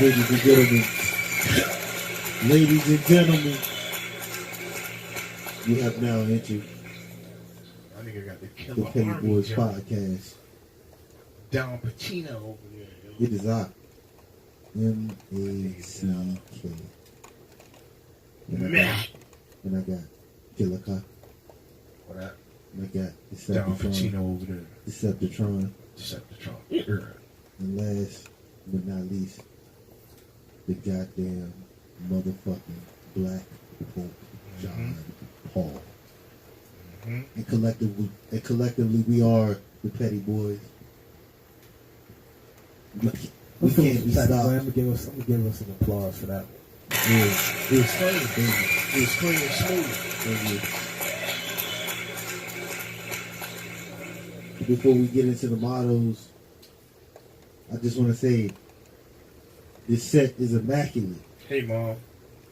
ladies and gentlemen. Ladies and gentlemen, you have now entered I think I got the the Killer Petty Army Boys jump. podcast. Don Pacino over there. Yo. It is I, M-A-C-K. Mac. And I got Killer Kai. What up? And I got Don Deceptitron. Pacino over there. Deceptitron. Deceptitron. And last but not least, the goddamn motherfucking Black Bolt John Paul. And collectively, we are the Petty Boys. We can't be stopped. I'm gonna give us an applause for that one. Yeah, it was clean, baby. It was clean and smooth. Thank you. Before we get into the mottos, I just want to say this set is immaculate. Hey, Mom.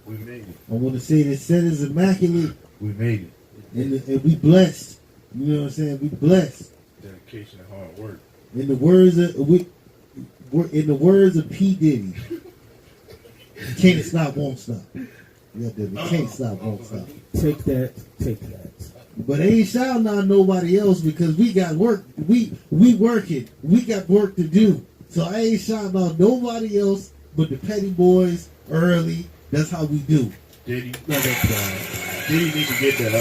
We made it. I want to say this set is immaculate, We made it. and we blessed. You know what I'm saying? We blessed. Dedication and hard work. In the words of P Diddy, can't stop, won't stop. Yeah, Diddy, can't stop, won't stop. Take that. But ain't shouting out nobody else because we got work. We working. We got work to do. So I ain't shouting out nobody else but the Petty Boys early. That's how we do. Diddy need to get that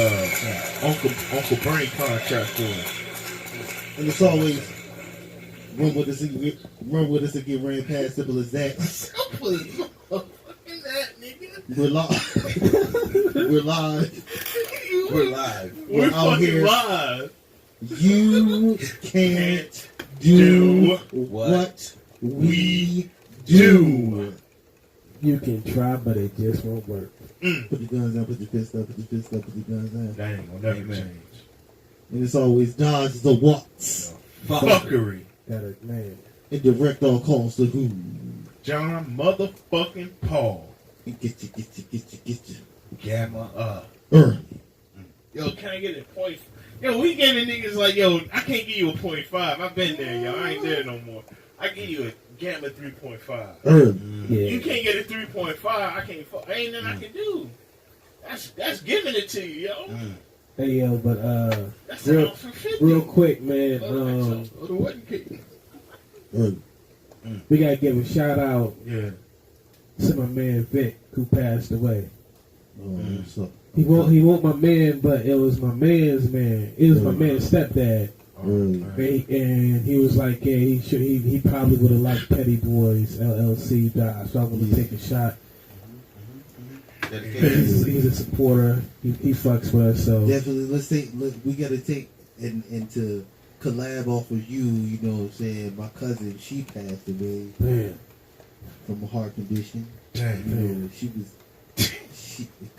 Uncle Brain contract for us. And it's always run with us and get ran past. Simple as that. Please. That, nigga. We're live. We're live. We're live. We're out fucking here. live. You can't do what we do. You can try, but it just won't work. Put your guns down, put your fists up, put your fists up, put your guns down. That ain't gonna never change. And it's always dodge the what's. Fuckery. Got a man. And direct all calls to who? John motherfucking Paul. And get you. Gamma up. Early. Yo, can I get a point? Yo, we giving niggas like, yo, I can't give you a 0.5. I've been there, yo. I ain't there no more. I give you a Gamma 3.5. Early. Yeah. You can't get a 3.5. I can't. Ain't nothing I can do. That's giving it to you, yo. Hey yo, but That's real, for 50. real quick, man. The wedding cake. Early. We gotta give a shout out Yeah. to my man Vic, who passed away. What's up? He won't my man, but it was my man's man. It was my man's stepdad. Early. And he was like, yeah, he probably would have liked Petty Boys LLC die. So I want to take a shot. He's a supporter. He fucks with us. So Definitely. We gotta take and to collab off of you. You know what I'm saying? My cousin, she passed away man, from a heart condition. Dang, You know, she was.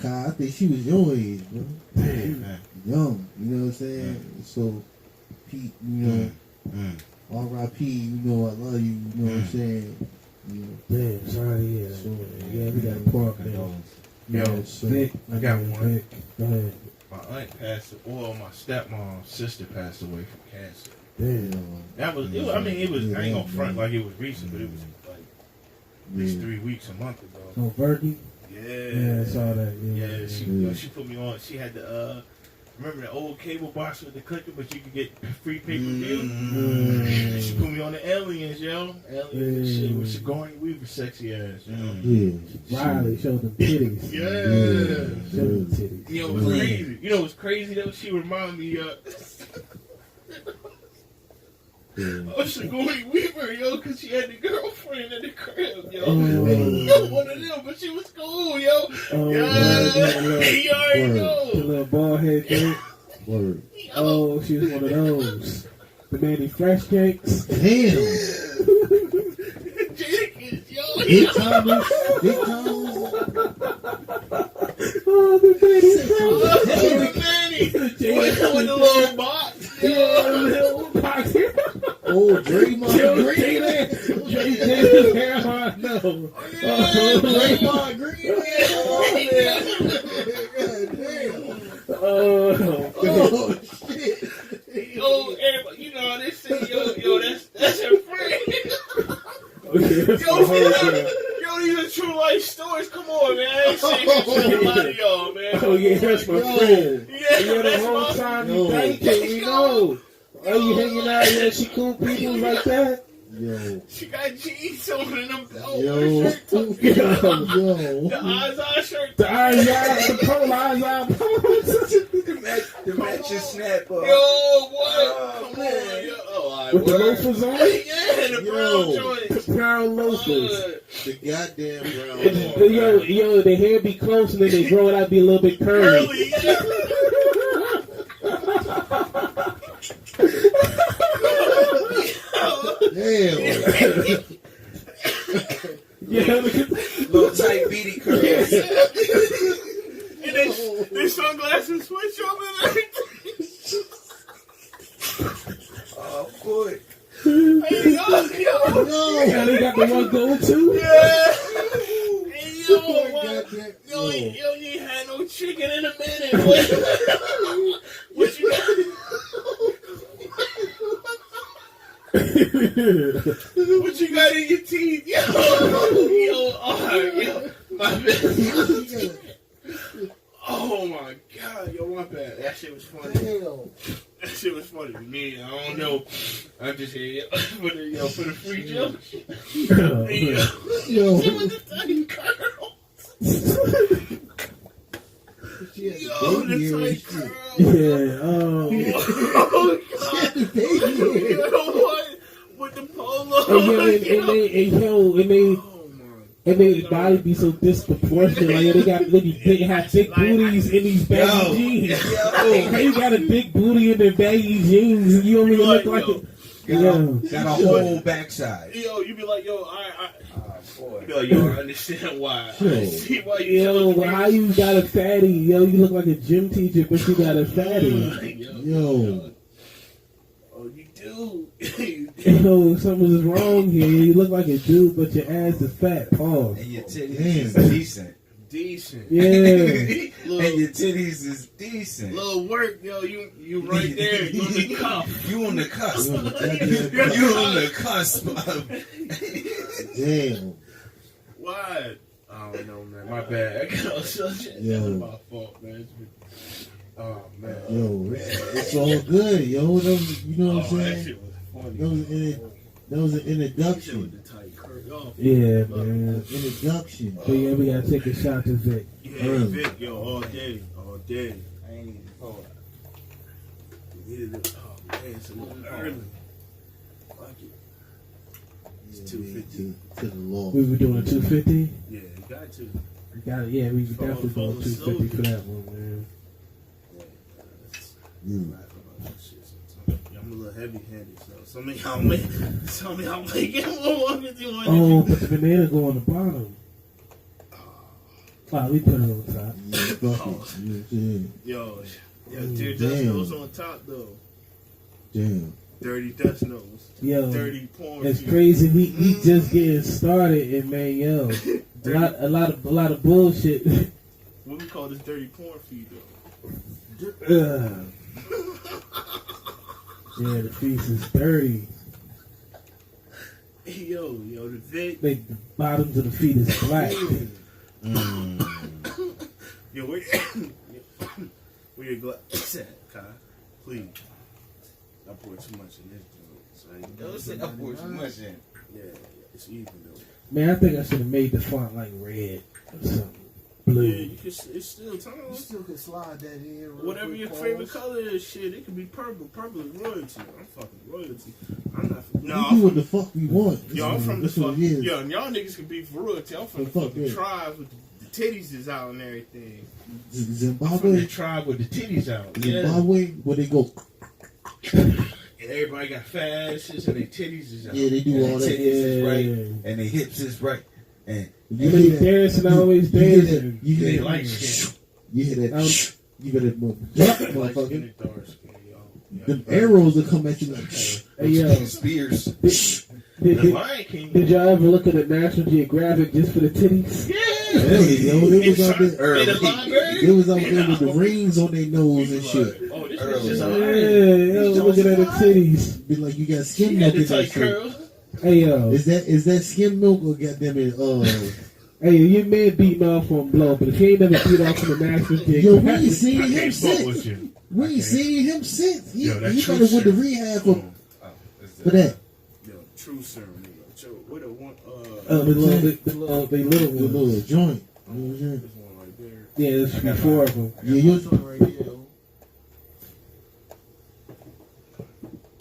I think she was your age, bro. man. Young, you know what I'm saying? So, Pete, you know, R.I.P., you know I love you, you know what I'm saying? You know, man, sorry to hear that. So, Yeah, we got to pour up there. Yo, so, Vic, I got one. Vic, go ahead. My aunt passed. Well, my stepmom's sister passed away from cancer. Damn. That was. I mean, it was. I ain't gonna front like it was recent, but it was like at least 3 weeks, a month ago. Oh, Berkey? Yeah. Yeah, I saw that. Yeah, she put me on. She had the remember the old cable box with the clicker, but you could get free pay-per-view. She put me on the Aliens, yo. Aliens and shit with Sigourney Weaver, sexy ass. You know? Riley showed them titties. Yeah. Showed them titties. You know what's crazy? You know what's crazy though? She reminded me of Sigourney Weaver, yo, because she had the girlfriend in the crib, yo. One of them, but she was cool, yo. You already know. The little bald head thing. Word. Oh, she was one of those. The Manny Fresh Cakes. Damn. Jenkins, yo. Big Thomas. Oh, the Manny Fresh Manny. With the little box. Yeah, the little box here. Oh, Draymond Green. No. Draymond Green. Oh, shit. Yo, everybody, you know, they say, yo, that's her friend. okay, that's Yo, my whole girl. yo, a lot of y'all, man. Oh yeah, that's my Yo. friend. Yeah, Yeah, the that's whole my time Yo. you thinking, we know. Are you hanging out with she cool people like that? Yo. She got jeans on and them Yo. shirt tucked in. Yo. The Azar shirt. The eyes out, the pole eyes out. The matching snap. Yo, what? Come man. on, yo. Oh, all right, With the word. loafers on? Yeah, the Yo. brown joints. Brown loafers. The goddamn brown. Yo, the hair be close and then they grow it out, be a little bit curly. Curly, yeah. Damn. Yeah, Little tight beady curls. And they sunglasses switch on and everything. Oh boy. Hey, yo. yeah, they got the one going too. Yeah. Hey, yo, what? Goddamn. Yo, you ain't had no chicken in a minute. What you got? What you got in your teeth? Yo, alright, yo. My bad. Oh my god, yo, my bad. That shit was funny. That shit was funny to me. I don't know. I'm just here for the free joke. Yo. With the tight curls. Yo, the tight curls. Yeah, Oh god. You know what? With the polo. and they body be so disproportionate. Like they have big booties in these baggy jeans. How you got a big booty in the baggy jeans and you don't even look like it? Got a whole backside. Yo, you be like, yo, Boy. you be like, yo, I understand why. I see why you Yo, how you got a fatty? Yo, you look like a gym teacher, but you got a fatty. Yo. Oh, you do. You do. Yo, something's wrong here. You look like a dude, but your ass is fat. Pause. And your titties Damn. is decent. Decent. Yeah. And your titties is decent. Little work, yo, you right there. You on the cuff. You on the cusp. You on the goddamn You on the cusp of. Damn. Why? I don't know, man. My bad. I got shit. Yo. That's my fault, man. Oh, man. Yo, it's all good, yo. You know what I'm That saying? shit was funny. That was an Shit with introduction. the tight curve. Oh, Yeah, man. Introduction. So yeah, we gotta take a shot to Vic. yeah, Early. Vic, yo, all day. All day. I ain't even pull We needed it. Oh, man, it's a little early. Fuck it. It's 2:50. To the law. We were doing a 250. Yeah, you got to. We got yeah, we were definitely Follow doing 250 for that one, man. Mm. Laugh about that shit sometimes. Yeah, I'm a little heavy-handed, so some of y'all may get more 151. Oh, but the banana go on the bottom. Oh, we put it on top. Yeah, fuck it. You know what I'm saying? Yo, Dear Dust Damn. Nose on top though. Damn. Dirty Dust Nose. Yo, Dirty porn. it's feed. crazy. We just getting started, and man, yo, a lot of bullshit. What we call this dirty porn feed though? Yeah, the feast is dirty. Hey, yo, the Vic. The bottoms of the feet is black. Yo, where your glass at, Kai? Please. I poured too much in this joint. So I ain't Yo, say I poured too much in. Yeah, it's even though. Man, I think I should have made the font like red or something. Yeah, Blue. you can, it's still time. You still can slide that in. real Whatever quick, your pause. favorite color is, shit, it could be purple. Purple is royalty. I'm fucking royalty. I'm not. No, We I'm do what from, the fuck we want. yo, I'm from the That's what fuck. it is. Yo, and y'all niggas can be for royalty. I'm from the The fuck, fucking yeah. tribe with the titties is out and everything. I'm from the Zimbabwe, tribe with the titties out. Zimbabwe, where they go. And everybody got fat asses and their titties is out. Yeah, they do all And that. titties is right, Yeah. and the hips is right, and You They hear that? dancing, always You hear that? dancing. You They hear like that? skin. You hear that? Um, You better move. Light skin Motherfucker. and dark skin, yo. Them arrows will come at you like. Hey, yo, spears. The Lion King. did y'all ever look at a National Geographic just for the titties? Hey, yo, they was out there. In the library? They was out there with the rings on their nose and shit. Oh, this Early. is just Yeah, a yo, looking at the titties. Be like, you got She skim had milk the in that tight shit. curls. Hey, yo, Is that skim milk or goddamn it? Hey, your man beating off on blow, but if he ain't never beat off on the national jig, Yo, we ain't seen I him can't fuck since. with you. We ain't seen him since. He Yo, that better true went to serum. rehab for It's that. Yo, true serum, nigga. Yo, what a one, the little The ones. little joint. You know what I'm saying? this one right there. Yeah, there's 3-4 of them. Yeah, you Right here.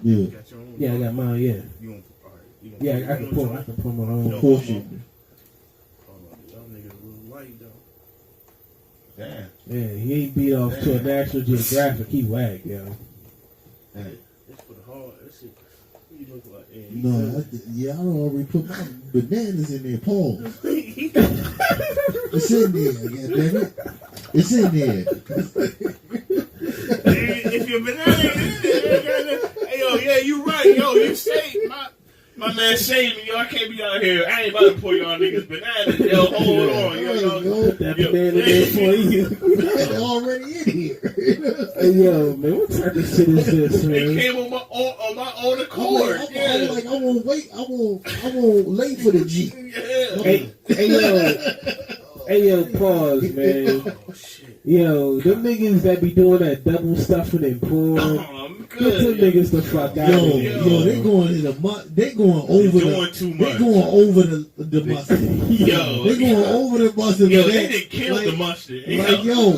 yeah. You got your own. Yeah, I got mine. Yeah, You gonna, all right. You gonna yeah, put I can your pull. own I joint? can pull my own. No. Portion. Hold on, y'all niggas a little light though. Damn. Yeah, he ain't beat off to a National Geographic. He whack, yo. It's for the hard. That shit. What you look like? Yeah, No, I don't already put my bananas in there, Paul. It's in there, goddammit. It's in there. If your banana ain't in there, hey yo, yeah, you right, yo, you saved my man saved me, yo. I can't be out here. I ain't about to pour y'all niggas bananas, yo. Hold on, yo. Put that banana there for you. It's already in here. Hey, yo, man, what type of shit is this, It man? came on my own I'm accord. like, Yeah. I'm like, I won't wait. I won't late for the G. Yeah. Hey, yo, pause, man. Oh shit. Yo, them niggas that be doing that double stuffing and porn, Oh, I'm get them good. niggas the fuck out Yo, of here. they going in the they going over doing too They much. going over the mustard. Yo. They going over the mustard. Yo, with they that. didn't kill like, the mustard. Like yo,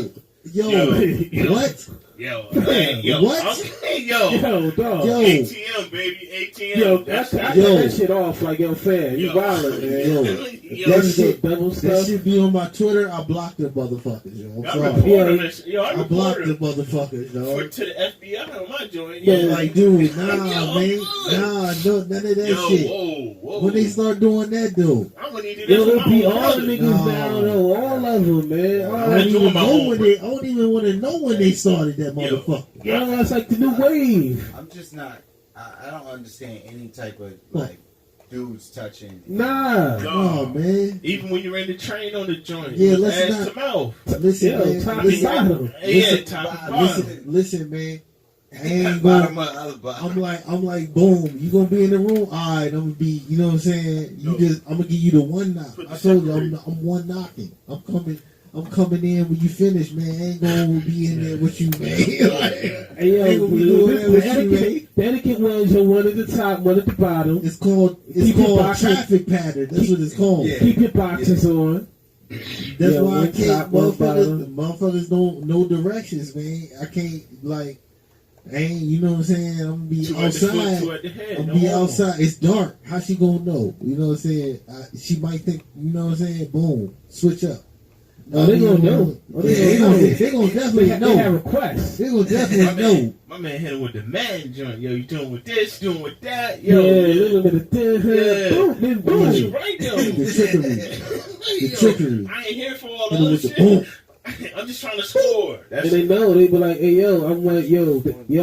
what? Yo, hey, yo, What? okay, yo. Yo, dog. Yo. ATM, baby, ATM. Yo, That's I cut Yo. that shit off like, yo, fam, you Yo. wildin', man. Yo, That that shit, double that stuff. shit be on my Twitter. I blocked the motherfuckers. Yo, I'm I sorry. report him. Yo, I I blocked the report him motherfuckers. Yo. to the FBI on my joint. Yeah, Yeah, like, dude, nah, Yo, man, good. nah, no, none of that yo, shit. whoa. When they start doing that, dude, I'm gonna need to do Yo, this they for be my all own the brother. niggas now, though. All of them, man. I All don't I'm doing even my know own when they. I don't even want to know when they started that Yo. motherfucker. Yo, that's like the new wave. I'm just not. I don't understand any type of like dudes touching. Nah. Oh man, Even when you're in the train on the joint, Yeah, it was let's ass not- to mouth. listen, Yo, man, top listen, and bottom. Yeah, top and bottom. listen, man. I ain't Bottom going. of the bottom. I'm like, boom. You gonna be in the room? All right, I'm gonna be. You know what I'm saying? No. I'm gonna give you the one knock. Put the I told you, separate. I'm one knocking. I'm coming in when you finish, man. I ain't gonna be in there with you, man. Like, Hey, yo, Ain't gonna be doing that with you, the etiquette was your one at the top, one at the bottom. it's called Keep your boxes- traffic pattern. That's what it's called. Yeah. Keep your boxes on. That's Yeah, why I one can't. top, one Motherfuckers don't know directions, man. I can't like. I ain't. You know what I'm saying? I'm gonna be Two at the foot, outside. two at the head. I'm No be homo. outside. It's dark. How she gonna know? You know what I'm saying? She might think. You know what I'm saying? Boom. Switch up. Oh, they gonna know. Oh, they gonna know. They gonna definitely They have know. requests. They gonna My definitely know. man, my man hit him with the man joint. Yo, you doing with this, doing with that. Yeah, Yo, a little bit of thin Yeah. boom, then What you boom. right though? The trickery. Yo, trickery. I ain't here for all Hit 'em that with the shit. boom. I'm just trying to score. That's And they know, they be like, hey, yo, I'm like, yo, you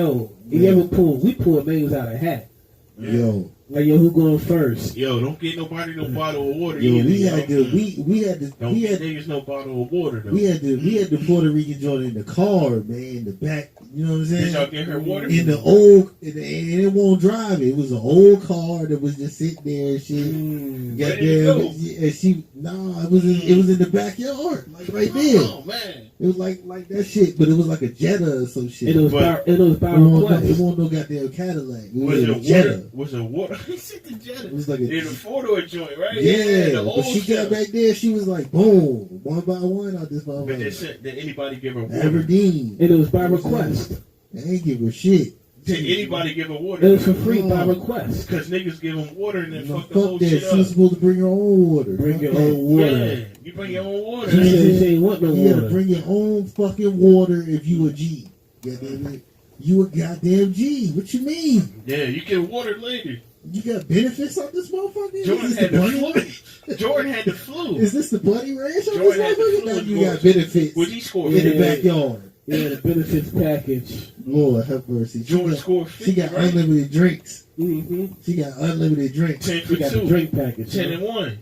ever we pull names out of hat. Yo, Like, yo, who going first? Yo, don't get nobody no bottle of water. yo, either, we yo. had to. We had to. Don't We get had. niggas no bottle of water though. We had the Puerto Rican joint in the car, man, in the back. You know what I'm saying? Did y'all get her water? In the old, and it won't drive it. It was an old car that was just sitting there and shit. Where did it go? Goddamn, and she, it was in the backyard, like right there. Oh man. It was like that shit, but it was like a Jetta or some shit. It was But- by It request. wasn't no goddamn Cadillac. It Was was it a a Jetta. water? Was it a water? He said the Jetta. It was like In a a four-door joint, right? yeah. the But old she shit. got back there. She was like, boom, one by one out this But they motherfucker. said, did anybody give her water? Aberdeen. And it was by request. They ain't give her shit. Did anybody give her It water? was for free by request. Because niggas give them water and then No, fuck the whole fuck that. shit She up. was supposed to bring her own water. Bring Fuck your that. own water. Yeah, you bring your own water. She Yeah. said she ain't want no You gotta water. bring your own fucking water if you a G. Goddamn it. You a goddamn G. What you mean? Yeah, you get water later. You got benefits on this motherfucker? Jordan Is this had the the bunny? flu. Jordan had the flu. Is this the buddy ranch on Jordan this had the motherfucker? flu. Now you got benefits Would he score? in the Yeah. backyard. Yeah, the benefits package. Lord have mercy. She Jordan got, scored she 50, got right? unlimited drinks. Mm-hmm. She got unlimited drinks. 10 She for got the 2. drink package. 10 and 1.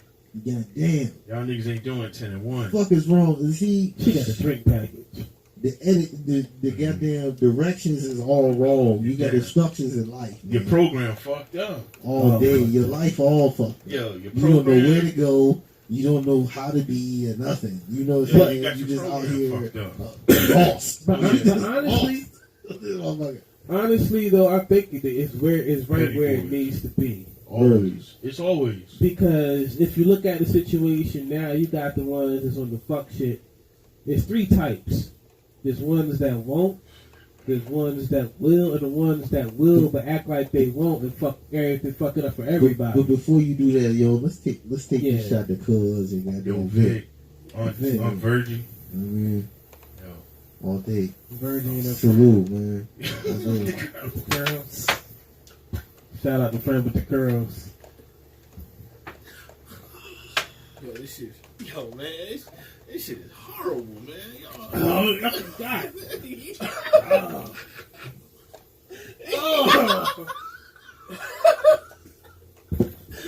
God damn. Y'all niggas ain't doing 10 and 1. Fuck is wrong? Is he She got the drink package. the edit the goddamn directions is all wrong. You got instructions in life. Your Man. program fucked up. All Oh. day. Your life all fucked. Yo, your You don't know program. where to go. You don't know how to be or nothing. You know what I'm Yeah, saying? you got You your just out program here fucked lost. But honestly, Motherfucker. honestly though, I think it's right Petty where it boys. needs to be. Always. It's always. Because if you look at the situation now, you got the ones that's on the fuck shit. There's three types. There's ones that won't, there's ones that will, and the ones that will but act like they won't and fuck everything, fuck it up for everybody. But before you do that, yo, let's take Yeah. this shot to Cuz and Yo, goddamn Vic. Vic. On Virgin. I mean, Yo. all day. Virgin and Salute, man. the girls. Shout out to friend with the girls. Yo, this shit. Yo, man. This shit is horrible, man. Y'all. Oh, God.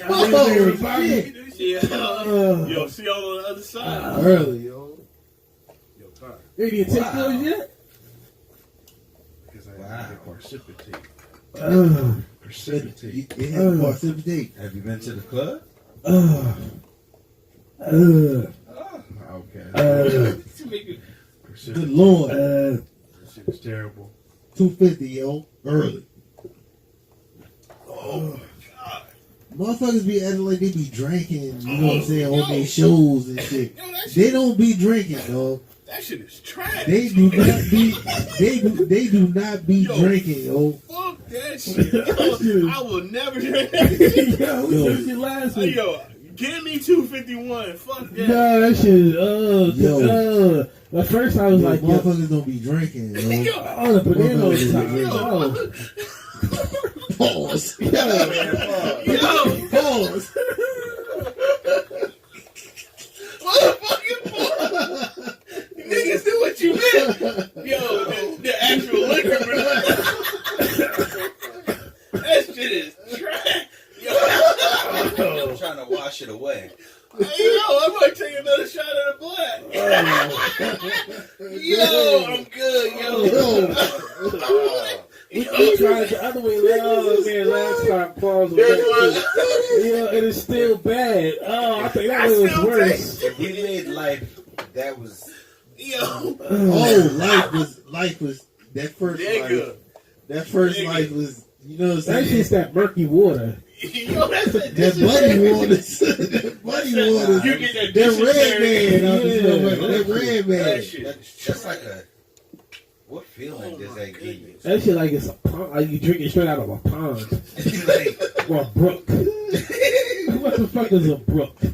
Oh, shit. Yeah. Yo, see y'all on the other side. Early, yo. Yo, sorry. Hey, did you take those yet? Because I had to precipitate. It Precipitate. had to precipitate. Have you been to the club? Okay. To make it Good precipitate. Lord. This shit is terrible. 250, yo. Early. Oh, my God. Motherfuckers be acting like they be drinking, you know what I'm saying, on their shows and shit. Yo, that They shit, don't be drinking, dog. that shit is trash. They do not be they do not be Yo. drinking, yo. Fuck that shit. Yo, I will never drink that shit. Yo, we took you last week. Yo, give me 251. Fuck that. No, that shit is, Yo. At first I was Yo, like, yo, motherfuckers don't be drinking, yo. Yo, oh, the banana was top. Yo. Oh. Pause. yo, Pause. motherfucking boy. Niggas do what you meant. Yo, the actual liquor, bro. That shit is trash. Yo, I'm trying to wash it away. hey, yo, I might take another shot of the black. Yo, I'm good, yo. We tried it the other way. Last time Paul's was it is still bad. Oh, I think that way was worse. If we made life, that was. Yo, Oh, life was that first nigga. life. That first Nigga. life was, you know what I'm That's saying? just that murky water. Yo, that's it. That bloody waters. That bloody waters. You get that That red man. Yeah. That red man. That shit. That's like a. What feeling does that give you? That shit like it's a pond. Like you drink it straight out of a pond Like, or a brook. What the fuck is a brook? a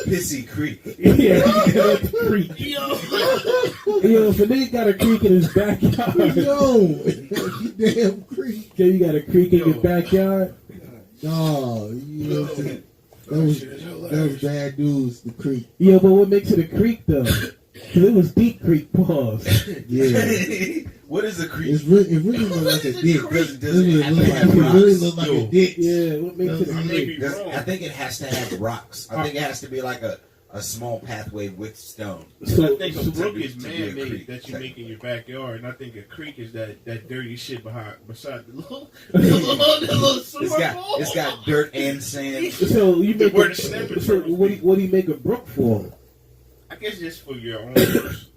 pissy creek. Yeah, you got a creek. Yo, Yo, if a nigga got a creek in his backyard, Yo, you damn creep. okay, you got a creek in your backyard. No, you know what I'm saying? That was bad news, the creek. Yo, but what makes it a creek though? Cause it was Deep Creek. Pause. Yeah. What is a creek? It really looked like a dick. Does it have to have It really rocks? looked like Yo. a dick. Yeah, what makes it I a may creek? be Does- wrong. I think it has to have rocks. I think it has to be like a small pathway with stone. So, I think a so brook be- is to be a man-made creek. that you make in your backyard, and I think a creek is that dirty shit beside the little summer It's got dirt and sand. so you make Where a, the snapper so turtles what do you make a brook for? I guess just for your own. Person.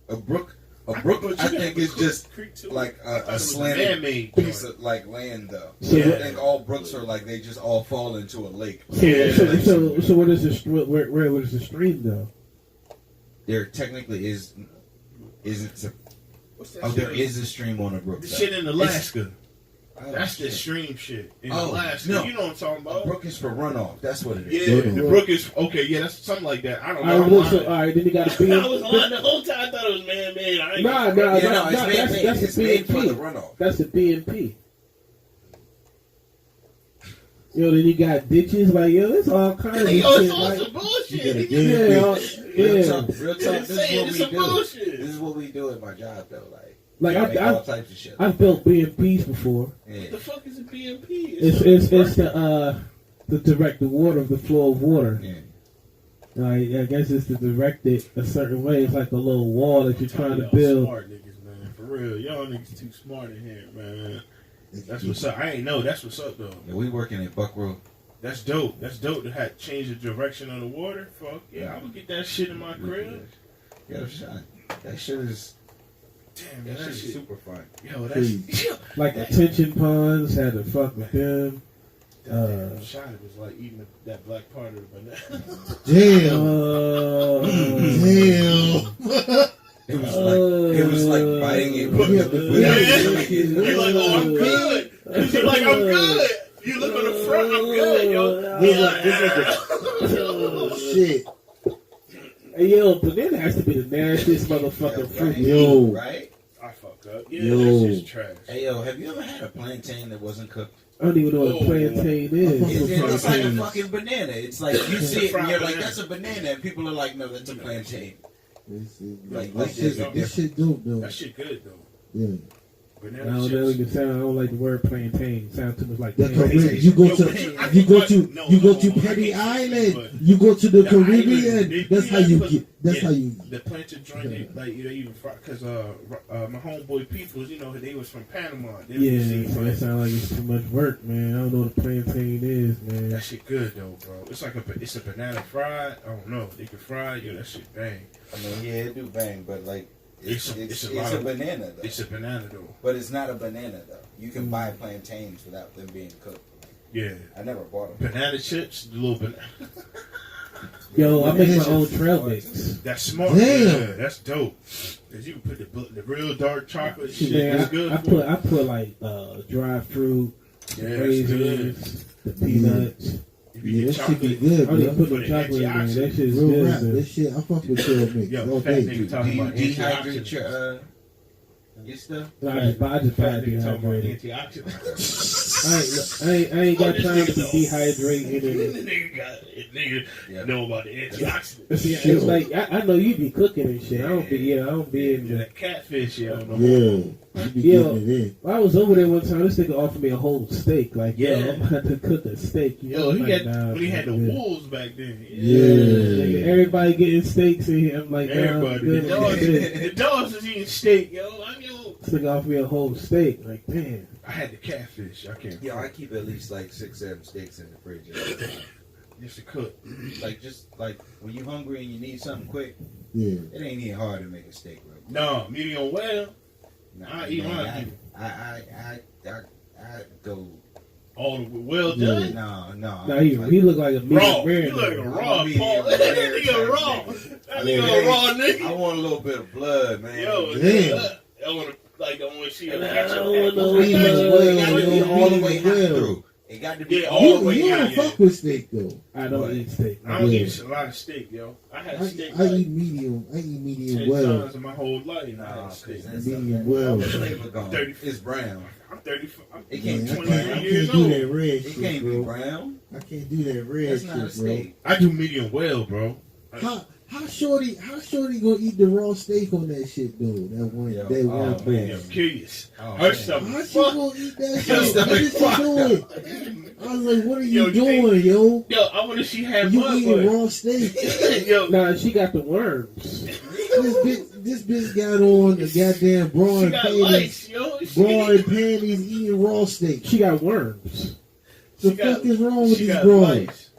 A brook, But you I can think have is a just creek too. like I thought it a was slanted man-made piece joint. of like land, though. So I what- think all brooks are like they just all fall into a lake. Yeah. So what is the where is the stream though? There technically isn't. What's that Oh, shit there in- is a stream on a brook. the though. shit in Alaska. Oh, That's the shit. stream shit in Oh, Alaska. no. You know what I'm talking A about? brook is for runoff. That's what it Yeah, is. the brook is okay. Yeah, that's something like that. I don't All know. right, look, so, all right, then you got to be. I was lying the whole time. I thought it was man-made. I ain't Nah, gonna- nah, Yeah, no, nah, it's nah, made. that's It's the made for the BNP. runoff. That's the BNP. Yo, then you got ditches like yo, there's all kinds of Yo, shit it's all like some bullshit. You gotta Nigga. get yeah, Real yeah. talk. This It's is what some we do. bullshit. This is what we do at my job, though. Like we make all I've types of shit. I've built BNPs before. Yeah. What the fuck is a BMP? It's the direct the water of the flow of water. Yeah. Like, I guess it's to direct it a certain way. It's like a little wall that you're trying to Y'all build. Smart niggas, man. For real, y'all niggas too smart in here, man. That's what's up. I ain't know. That's what's up though. Yeah, we working at Buckrow That's dope. That's dope to have change the direction of the water. Fuck yeah, I would get that shit in my crib. Yo, son, that shit is. Damn, That that shit is shit. super fun. Yo, that's Like attention ponds, had to fuck with them. that shot was like eating that black part of the banana. Damn. Damn. It was like biting it. You're like, oh, I'm good. You're like, I'm good. You look on the front, I'm good, yo. Oh, shit. Hey, yo, banana has to be the nastiest motherfucking fruit. Yo. Right? I fuck up. Yeah, Yo. that's just trash. Hey, yo, have you ever had a plantain that wasn't cooked? I don't even know what a plantain is. It looks like a Plantains. fucking banana. It's like you see it and you're like, that's a banana, and people are like, no, that's a plantain. Like, This shit dope though. That shit good, though. Yeah. I Banana don't know. chips. Even sound. I don't like the word plantain. It sounds too much like The plantain. Caribbean. You go to Petty Island. You go to the Caribbean. That's how you get. That's how you. The plantain joint, they even fry, because my homeboy Peoples, you know, they was from Panama. They Yeah, was so it sounds like it's too much work, man. I don't know what a plantain is, man. that shit good though, bro. It's like it's a banana fried. I don't know. They can fry it. Yo, that shit bang. I mean, yeah, it do bang, but like, It's it's a lot a of- banana though. It's a banana though. But it's not a banana though. You can buy plantains without them being cooked. Yeah. I never bought them. Banana chips, the little banana. Yo, I make my own trail mix. That's smart. Damn. Yeah, that's dope. Cause you can put the real dark chocolate shit. Man, That's good. I put like dry fruit, Yeah, that's good. raisins, the peanuts. If you Yeah, get that shit be chocolate, good, I don't even bro. put no chocolate in there. That shit is Real good. rap. man. This shit, I fuck with trail mix. Yo, all fat day. nigga Do talking you about dehydrate antioxidants. your stuff? No, I just buy Fat nigga talking about dehydrated. antioxidants. I ain't got Oh, this time to nigga be know. dehydrated. This nigga know about the antioxidants. See, it's like I know you be cooking and shit. I don't be Yeah, in. that catfish, yeah, I don't know. Yeah. You be Yo. getting it in. When I was over there one time, this nigga offered me a whole steak. Like, yo, Yeah. I'm about to cook a steak. Yo, he I'm had like, nah, when he had the man. wolves back then. Yeah. Nigga, everybody getting steaks in here. I'm like, nah, I'm Everybody, good the on dogs, this. the dogs was eating steak, yo. I knew. This nigga offered me a whole steak. Like, damn. I had the catfish. I can't. Yeah, I keep at least like 6-7 steaks in the fridge. Just to cook. Just like when you're hungry and you need something quick, Yeah. it ain't even hard to make a steak, bro. No, medium well. Nah, I eat mine. I go. All the well Yeah. done. No. Nah, he look like a medium Raw. rare. You like a nigga. raw, medium Paul. rare That type nigga raw. nigga. That mean, nigga a raw nigga. I want a little bit of blood, man. Yo, Damn. I want to like. I want to see a Nah, ketchup. I don't want no Medium blood. well, It gotta be yo, all the way medium half well. through. It got to be Yeah, all all the the way. way You don't yeah. fuck with steak though. I don't eat steak. I don't Yeah. eat a lot of steak, yo. I had steak I like eat medium. I eat medium 10 well. times in my whole life. I Nah, had steak. cause Medium well. the flavor gone. 30. It's brown. I'm 35. I'm It Man, can't I be 23 can't years do old. that red It shit, can't be bro. brown. I can't do that red That's not a shit, bro. steak. I do medium well, bro. How shorty gonna eat the raw steak on that shit though? That one Yo, that one oh, pan. Man, I'm curious. Oh, Her man. stomach How she fuck. gonna eat that Her shit? What stomach is she fucked doing? I was like, what are Yo, you you think- doing, yo? Yo, I wonder if she had You mud eating butt. raw steak? Yo, Nah, she got the worms. This bitch got on the goddamn bra she and got panties, lice, yo. bra and panties eating raw steak. She got worms. The She got- fuck is wrong with she these got bras? lice.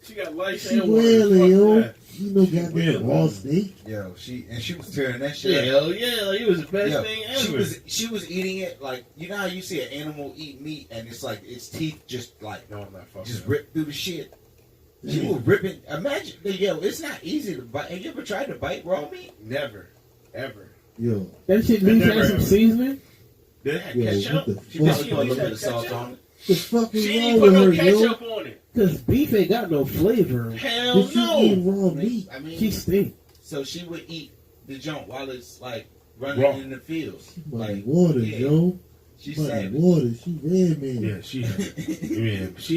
She got lice She and worms. wailing, Fuck yo. that. You know, She goddamn wailing. raw steak. Yo, she was tearing that shit Yeah, up. hell yeah. Like, it was the best Yo, thing ever. she was eating it like, you know how you see an animal eat meat and it's like its teeth just like No, I'm not fucking just up. rip through the shit. She was ripping. Imagine, yo, it's not easy to bite. Have you ever tried to bite raw meat? Never. Ever. Yo, That shit needs to have never some ever. season. They had Yo, ketchup. what the She fuck? probably She put a at little least bit of had salt ketchup. on it. The fuck is She wrong ain't put no with her, yo? ketchup on it. Cause beef ain't got no flavor. Hell But you no. eat raw meat. I mean, She stink. so she would eat the junk while it's like running Raw. in the fields. Muddy Like, waters, yeah. yo. She's Muddy savage. waters. She red man. Yeah, she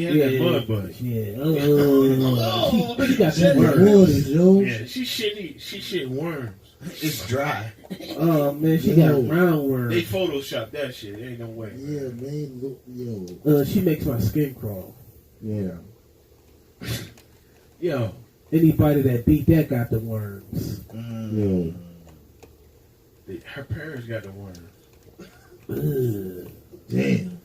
had that mud butt. Yeah. Oh, she got shit. some Muddy worms. waters, yo. Yeah, she shit worms. It's dry. Oh man, she Yo. got round They worms. photoshopped that shit. Ain't no way. Yeah, man. Look, yo. She makes my skin crawl. Yeah. Yo, Anybody that beat that got the worms. Yo. her parents got the worms. Ugh. Damn.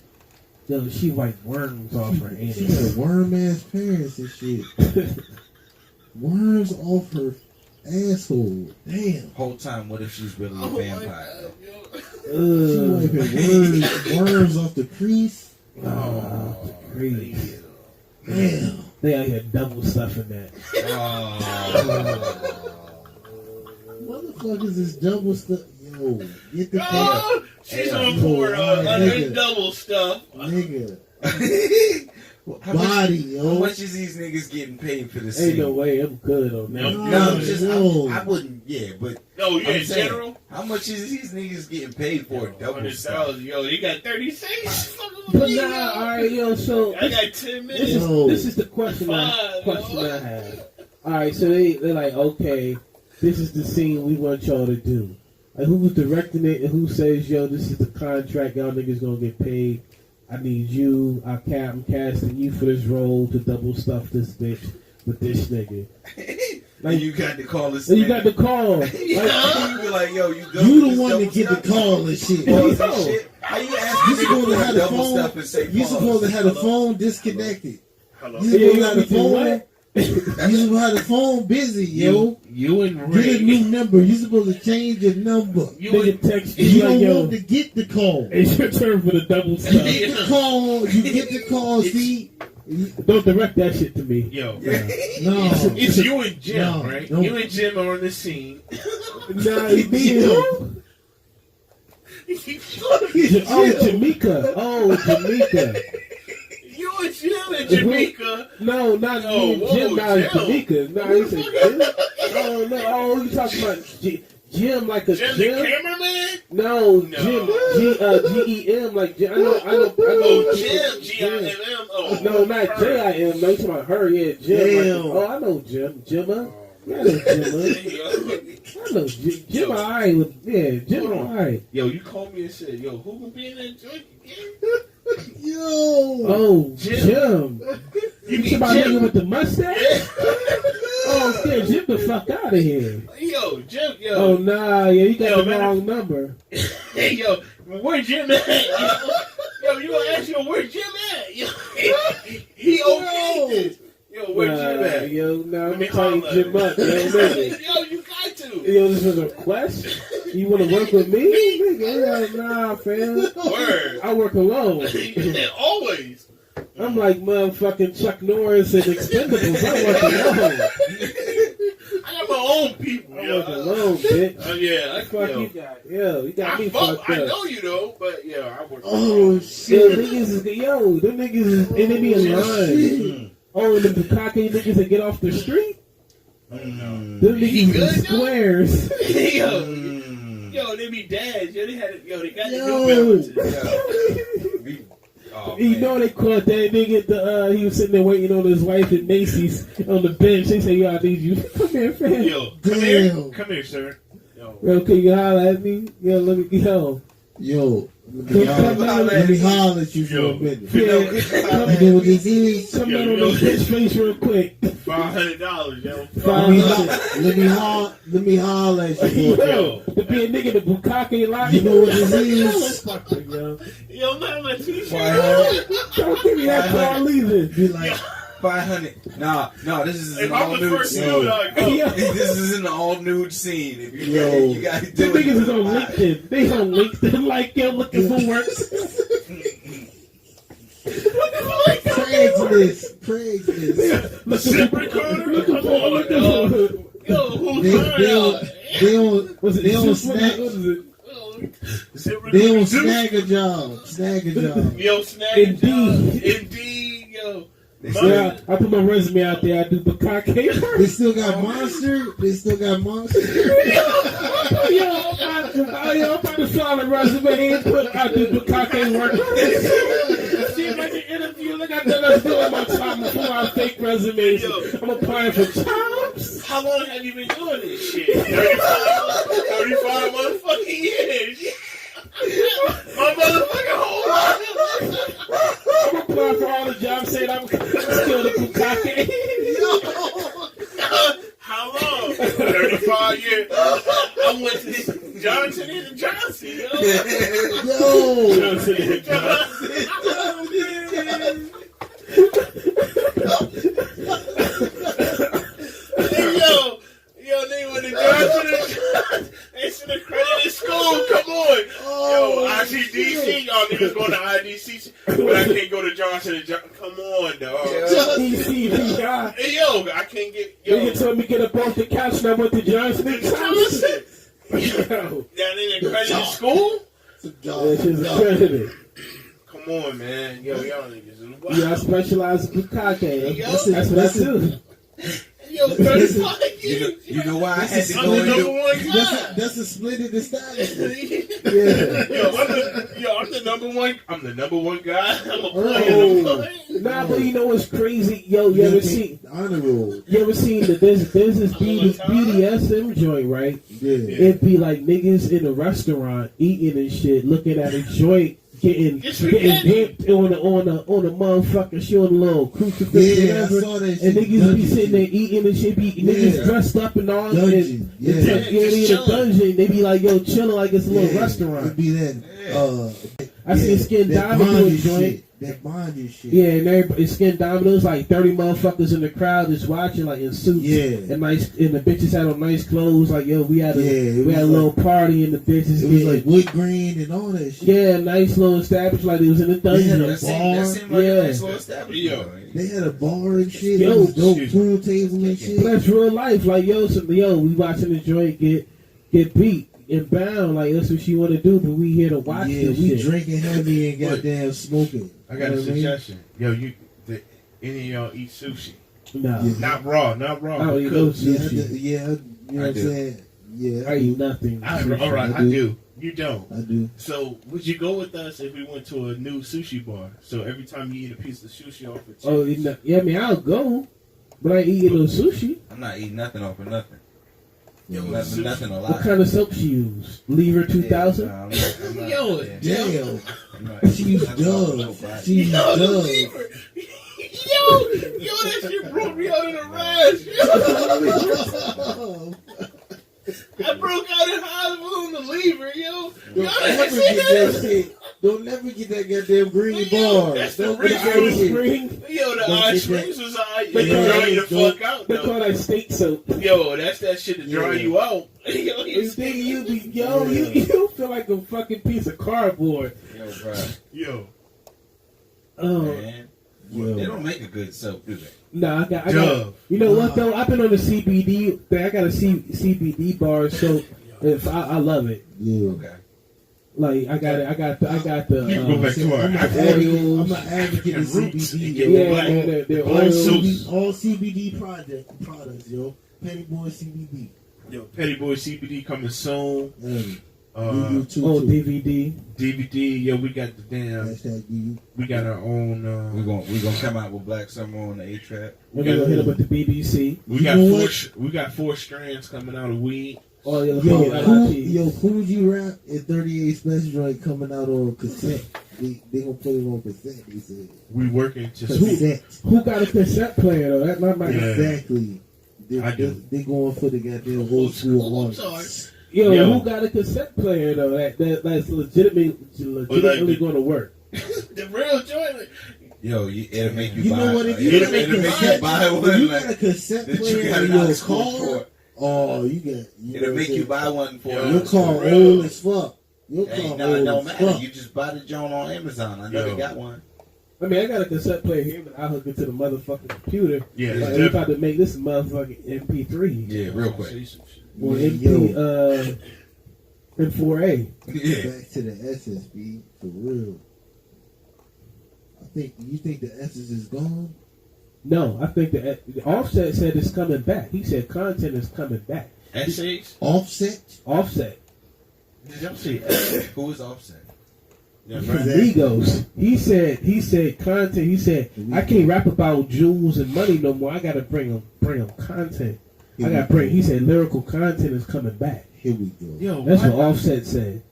Yo, she wiped worms off her She anus. had worm ass parents and shit. Worms off her asshole. Damn. Whole time, what if she's really a Oh my vampire? God, She wiping worms off the crease. Oh, crazy. Damn. They out here double stuffing that. Motherfuckers is double stuff. Yo, get the fuck. Oh, she's Hey, on board nigga. double stuff. Nigga. How much, Body, how yo. much is these niggas getting paid for this Ain't scene? no way I'm good on that. No, I'm just, Yo. I wouldn't, yeah, but No, yeah, I'm in saying, general. how much is these niggas getting paid for double stuff? 100,000. Yo, he got 30 seconds. But nah, alright, yo, so I got 10 minutes. this is the question I have. Alright, so they're like, okay, this is the scene we want y'all to do. Like, who's directing it and who says, yo, this is the contract, y'all niggas gonna get paid. I need you, I'm casting you for this role to double stuff this bitch with this nigga. Like, you got to call this. And you got the call. Like, you be like, yo, you go. You the one to get the call and shit. Pause Yo. and shit. How you You asking supposed to me have to the double phone. stuff and say You pause? supposed to have the phone disconnected. Hello. You Yeah, supposed you to have the want me to do phone. what? You supposed to have the phone busy, yo. You and Get a Ray. new number. You supposed to change your number. You nigga and text You you like, don't yo, want to get the call. it's your turn for the double stuff. Get the call. You get the call. See, Don't direct that shit to me. Yo. no. It's you and Jim, No, right? no. You and Jim are on the scene. Nah, you did. Oh, Jamaica. Oh, Jamaica. You and Jim and Jamaica. No, not No, me and Jim. whoa, Now it's Jim. Jamaica. No, he said Jim. Oh no. Oh, you talking about Jim like a Jim the Jim? cameraman? No, No. Jim. G-E-M like Jim. I know. Oh, Jim. G-I-M-M. Oh, No, not her. J-I-M. No, you talking about her? Yeah, Jim. Damn. Like, I know Jim. Jimma. Yeah, I know Jimma. I know Jim. Alright with Jim. Alright. Yo, you called me and said, yo, who would be in that joint again? Yo. Oh, Jim. Jim. You You mean about nigga Jim? with the mustache? Oh, yeah, Jim the fuck out of here. Yo, Jim, yo. Oh, nah, yeah, you got Yo, the man. wrong number. Hey, yo, where Jim at? Yo, you gonna ask yo, where Jim at? Yo, he okayed this. Yo, where Jim at? Yo, nah, Let I'm me calling holler. Jim up. Yo, nigga. Yo, you got to. Yo, this was a request? You want to work with me? Nigga, yeah, nah, fam. Word. I work alone. Always. I'm like motherfucking Chuck Norris and Expendables. I work alone. I got my own people, I yo. work alone, bitch. Yeah, Fuck yo. you got. Yo, you got me I fucked up. know you though, but yeah, I work. Oh Yo, shit. niggas is them niggas is and they be in line. Oh, and the Bukake niggas that get off the street. Them He niggas good, is though? squares. Yo, they be dads. Yo, they got the Yo. New Balances. Oh, You man. know they caught that nigga at the he was sitting there waiting on his wife at Macy's on the bench. They say, yo, I need you. Come here, fam. Yo, Damn. come here, sir. Yo, Yo, can you holler at me? Yo, let me yo. Yo. Let me holler at you for a minute. Yeah, You know what this is? come Yo, down on yo. the bitch face real quick. $500, yo. Let me holler at you for a minute. Yo, to be a nigga the Bukake line. You know what this is? Fuck it, yo. Yo, man, my t-shirt. 500. Don't give me that car leaving. Be like, 500. Nah, this is If an I'm all the nude first scene. dude, I'll go. Yo. This is an all nude scene. If you Yo. you gotta Them do it. niggas is on LinkedIn. They on LinkedIn like yo looking for work. Craigslist. ZipRecruiter? Looking Come on, for yo. Yo, who's They on Was it They on Snap? Snap. What is it? They on snag a job. Snag a job. Yo, snag Indeed. Indeed, yo. Yeah, I put my resume out there. I do Bukake work. They still got Monster. They still got Monster. I'm about to file a resume and put I do Bukake work. See if I can interview. Look, I done us doing my time before I fake resumes. I'm applying for jobs. How long have you been doing this shit? 35 motherfucking years. My motherfucking whole life. I'm applying for all the jobs saying I'm still the Bukake. How long? 35 years. I went to Johnson and Johnson, yo. Yo. Johnson and Johnson. They went to Johnson. They should have credited school. Come on. Yo, ICDC. Y'all niggas going to IDC. But I can't go to Johnson and Johnson. Come on, dog. DCPI. Hey, yo, I can't get. Nigga told me to get up off the couch and I went to Johnson and Johnson. Yo. That ain't accredited school? That shit's accredited. Come on, man. Yo, y'all niggas is wild. Yeah, I specialize in bukkake. Yo, That's what I do. Yo, 35 years. You know why I had to I'm go the number into... one guy. That's a splendid establishment. Yeah. I'm the number one. I'm the number one guy. I'm a Oh. player. Nah, but you know what's crazy? Yo, you ever seen? Honor roll. You ever seen that there's this BDSM joint, right? Yeah. It'd be like niggas in a restaurant eating and shit, looking at a joint, getting dipped on a motherfucker, showing a little crucifix, Yeah, I whatever. saw that shit. And niggas be Dungeon sitting there shit. eating and shit, niggas Yeah. dressed up and all. Dungeon. And Yeah. in a dungeon, they be like, yo, chilling like it's a little Yeah, restaurant. It'd be that. I seen Skin that Diamond do a bondage joint. shit. That bondage shit. Yeah, and everybody, Skin Dominoes, like 30 motherfuckers in the crowd just watching, like in suits. Yeah. And the bitches had on nice clothes. Like, yo, we had a Yeah, we had a was little party and the bitches. It was getting- like wood green and all that shit. yeah, nice little establishment, like it was in the dungeon. Yeah, That seemed like Yeah. a nice little establishment. Yo. They had a bar and shit. Yo, There was dope excuse pool table and shit. That's real life. Like, yo, we watching the joint get beat and bound. Like, that's what she want to do, but we here to watch Yeah, this we shit. drinking heavy and goddamn smoking. I got You know a what I mean? suggestion. Yo, any of y'all eat sushi? No, Yeah. Not raw. I don't eat cooked. no Yeah, sushi. you know what I'm do. saying? Yeah, I eat nothing. All right, I I do. do. You don't. I do. So, would you go with us if we went to a new sushi bar? So every time you eat a piece of sushi off a Oh, yeah, I mean, I'll go, but I ain't eating no sushi. I'm not eating nothing off of nothing. Yo, Nothing, sushi. nothing a What lot. kind of soap she use? Lever 2000? I'm not, Yo, yeah. Damn. I'm not She used nothing off of Dove. nobody. She used Yo, the Dove. lever. Yo, that shit broke me out in a rash. I broke out in hospital on the lever, yo. Don't ever get that shit. Don't never get that goddamn green bar. That's the Don't rich get Ice that cream? Yo, the Don't ice get that. creams was alright. They It call dry you that- the fuck out, They call though. that steak soap. Yo, that's that shit to dry Yeah. you out. Yo, You you think you be, yo, you feel like a fucking piece of cardboard. Yo, bro, Yo, Oh, man. They Yo. don't make a good soap, do they? no, I got. Dove. You know what though? I've been on the CBD thing. I got a CBD bar, so I love it. Yeah. Okay. Like I got it. I got the. You go back to our I'm not African advocating. I'm oils. not advocating And roots. CBD. Yeah, yo. Yeah, black. man, they're All oils. all CBD products, yo. Petty Boy CBD. yo, Petty Boy CBD coming soon. Hey, Uh, you too. Oh, too. DVD. DVD. Yo, we got the damn. Hashtag you. We got our own. We're gonna come out with Black Summer on the A-Trap. We're gonna hit up with the BBC. We You got know four. what? We got 4 strands coming out of weed. Oh, yeah, Yo, Fuji Rap and 38 Special Joint coming out on cassette. They gonna put it on cassette. They said We working to. cassette. Who got a cassette player though? That's not my. Yeah. Exactly. I do. They going for the goddamn old school I'm ones. sorry. Yo, Yo. who got a cassette player though? That's legitimately going to work. The real joint. Yo, it'll make you You buy. know what? If you it'll got a make you cassette, buy one. if you like, got a cassette that you player got in out your of school car, for. oh, you got. It'll make you buy one for. Yo, Your it's car real. old as fuck. Your car Hey, no, it old don't as matter. fuck. You just buy the joint on Amazon. I know Yo. they got one. I mean, I got a cassette player here, but I hook it to the motherfucking computer. Yeah, Like, it's we about to make this a motherfucking MP3 Yeah, real quick. or Yeah, MP M4A. Yeah. Back to the SSB for real. You think the Essence is gone? No, I think the Offset said it's coming back. He said content is coming back. Essays? Offset? Offset. Did y'all see? Who is Offset? Yeah, From right. Migos. He said content. He said I can't rap about jewels and money no more. I gotta bring them content. I gotta bring. He said lyrical content is coming back. Here we go. Yo, That's what? what Offset said.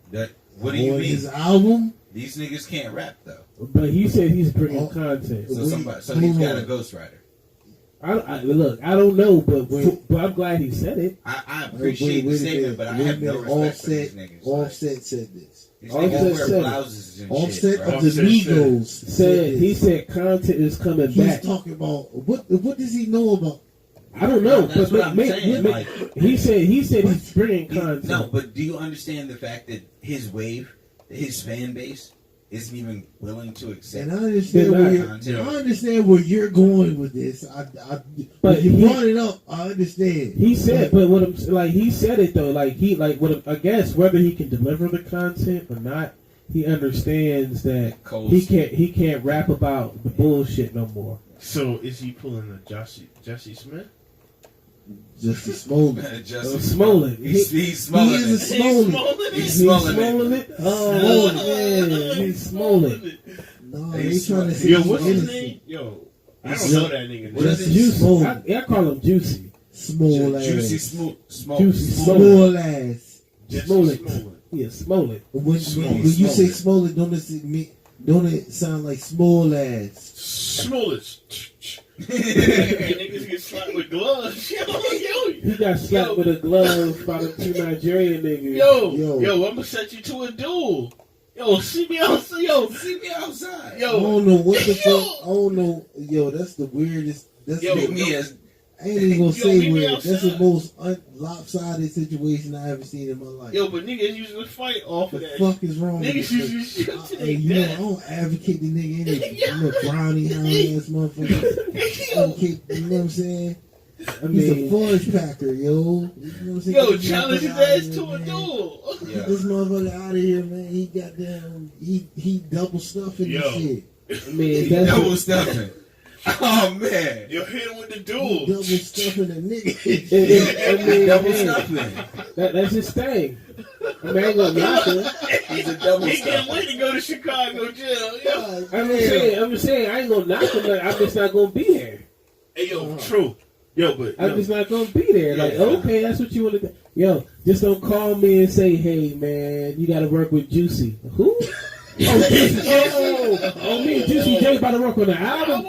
What do you On mean? his album? These niggas can't rap though. But he said he's bringing Oh. content. So Wait, somebody, so hold he's got on. a ghostwriter. Look, I don't know, but I'm glad he said it. I appreciate the statement, but I have no respect for these niggas. Offset said this. These niggas wear said blouses and Offset shit, bro. of the Migos Said he said content is coming he's back. talking about what does he know about? I don't know, That's what I'm saying, like- he said he's bringing content. No, but do you understand the fact that his wave, his fan base, isn't even willing to accept? And I understand where you're going with this. But but you brought it up. I understand. He said, but what I'm like, he said it though. Like I guess whether he can deliver the content or not, he understands that he can't rap about the bullshit no more. So is he pulling a Jesse Smith? Just a Smollett. Smollett. He's Smollett. He is a Smollett. He's Smollett. Oh yeah, he's Smollett. No, he's trying to say Yo, he's what's his innocent. name? Yo, I don't know that nigga. What is it? Juicy. Smollett. I call him Juicy. Small ass. Juicy Small ass. Jesse Smollett. Smollett. Yeah, Smollett. When you say Smollett, don't it sound like small ass? Smollett. Niggas get slapped with gloves. Yo. He got slapped with a glove by the two Nigerian niggas. Yo, I'm gonna set you to a duel. Yo, see me outside. Yo, See me outside. I yo. don't know what the fuck. I don't know. Yo, that's the weirdest. That's Yo, the, Me as I ain't even gonna Yo, say meet me weird. That's the outside. most lopsided situation I ever seen in my life. Yo, but niggas usually fight off of the that. fuck is wrong? Niggas with usually this? shoot to their You know, I death. don't advocate the nigga any little brownie hound ass motherfucker. Advocate, you know what I'm saying? I He's a mean, fudge packer, yo. You know what I'm saying? Yo, Get this challenge his motherfucker outta ass here, to a man. duel. Get this motherfucker out of here, man. He goddamn, he double stuffing Yo. this shit. I mean, that's double stuffing. Oh man. Yo, hit him with the He duel. double stuffing a nigga. I mean, Double hey, stuffing. that's his thing. I mean, I ain't gonna knock him. He's a double He can't stuffer. wait to go to Chicago jail. Yo. I'm just saying, I ain't gonna knock him. Like, I'm just not gonna be there. Hey, yo, true. Yo, but I'm yo, just not gonna be there. Like, okay, that's what you want to do. Yo, just don't call me and say, hey, man, you gotta work with Juicy. Who? Oh, Juicy. Oh, me and Juicy J about to work on the album?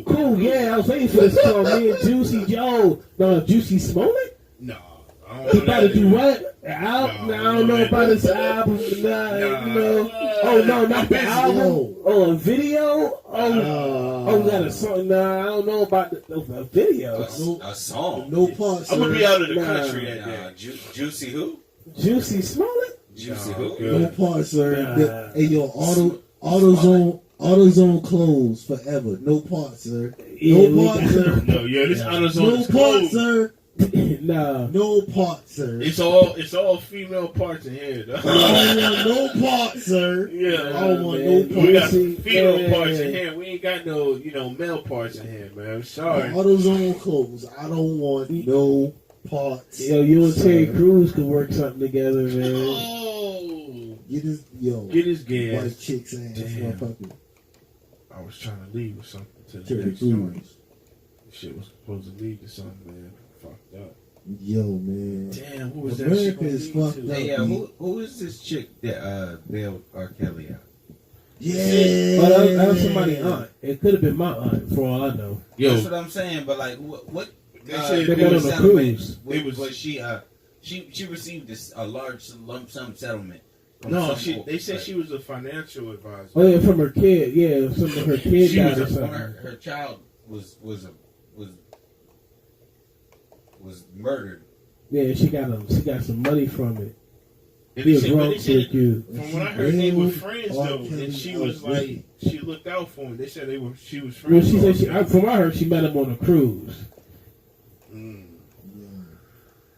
Cool. Yeah, I was waiting for this call. Me and Juicy Joe. No, Juicy Smollett? no. He about to do what? Album? I don't know about this album. Nah, you know. Oh, no, not the album. Oh, a video? Oh, we got a song. Nah, I don't know about the video. A song. No parts. I'm gonna be out of the Nah. country that day. Juicy who? Juicy Smollett? Juicy Nah, who? good. No parts, sir. Nah. Hey, yo, AutoZone closed forever. No parts, sir. No parts, sir. No, yo, this AutoZone No is parts, closed. sir. Nah. No parts, sir. It's all female parts in here, though. I don't want no parts, sir. Yeah. I don't want man. no We parts. got See, female yeah. parts in here. We ain't got no, male parts in here, man. I'm sorry. AutoZone closed. I don't want no parts. Yo, you and Terry sir. Crews could work something together, man. Oh, Get his get his gas. white chick's ass, Damn. motherfucker. I was trying to leave with something to the Terry next story. Crews. Shit was supposed to lead to something, man. Fucked up. Yo, man. Damn, what was America that shit gonna is lead fucked to? up. Hey, who is this chick that bailed R. Kelly out? Yeah. But that was somebody's aunt. It could have been my aunt, for all I know. Yo, That's what I'm saying. But like, what? They said they got on the cruise. Was she received a large lump sum settlement? from no, some- they said she was a financial advisor. Oh, yeah, from her kid. Yeah, some of her kid She died was or a something. her child was murdered. Yeah, she got some money from it. And He they was said, but wrong they to said, accuse. from what I heard, they were friends R. though, Kelly and she out was with like, it. she looked out for him. They said she was Well, friends. she with said R. from what I heard, she met him on a cruise, Mm.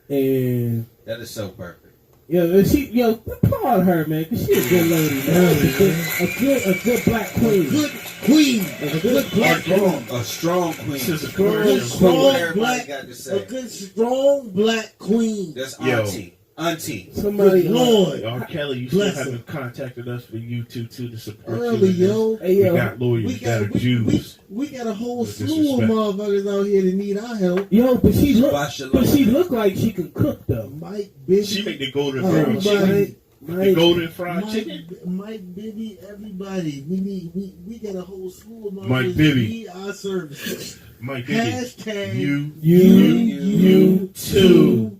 and That is so perfect. applaud her, man, because she's a good lady, man. A good black queen. Good queen. A good black queen. A strong queen. This is a Good, commercial. strong What everybody black. got to A say. good, strong black queen. That's Yo. auntie. Somebody, Good Lord. R. Kelly, you still Bless haven't contacted us for YouTube too to support Early, you. yo. Hey, We yo, got lawyers, we got Jews. We got a whole With slew of disrespect. motherfuckers out here that need our help. but she Shabbat shalom. looked like she could cook though. Mike, Biggie, She make the golden girl. everybody. The golden fried chicken. Mike Bibby, everybody. We got a whole school of Mike Bibby. need our services. Mike Bibby. Hashtag you two.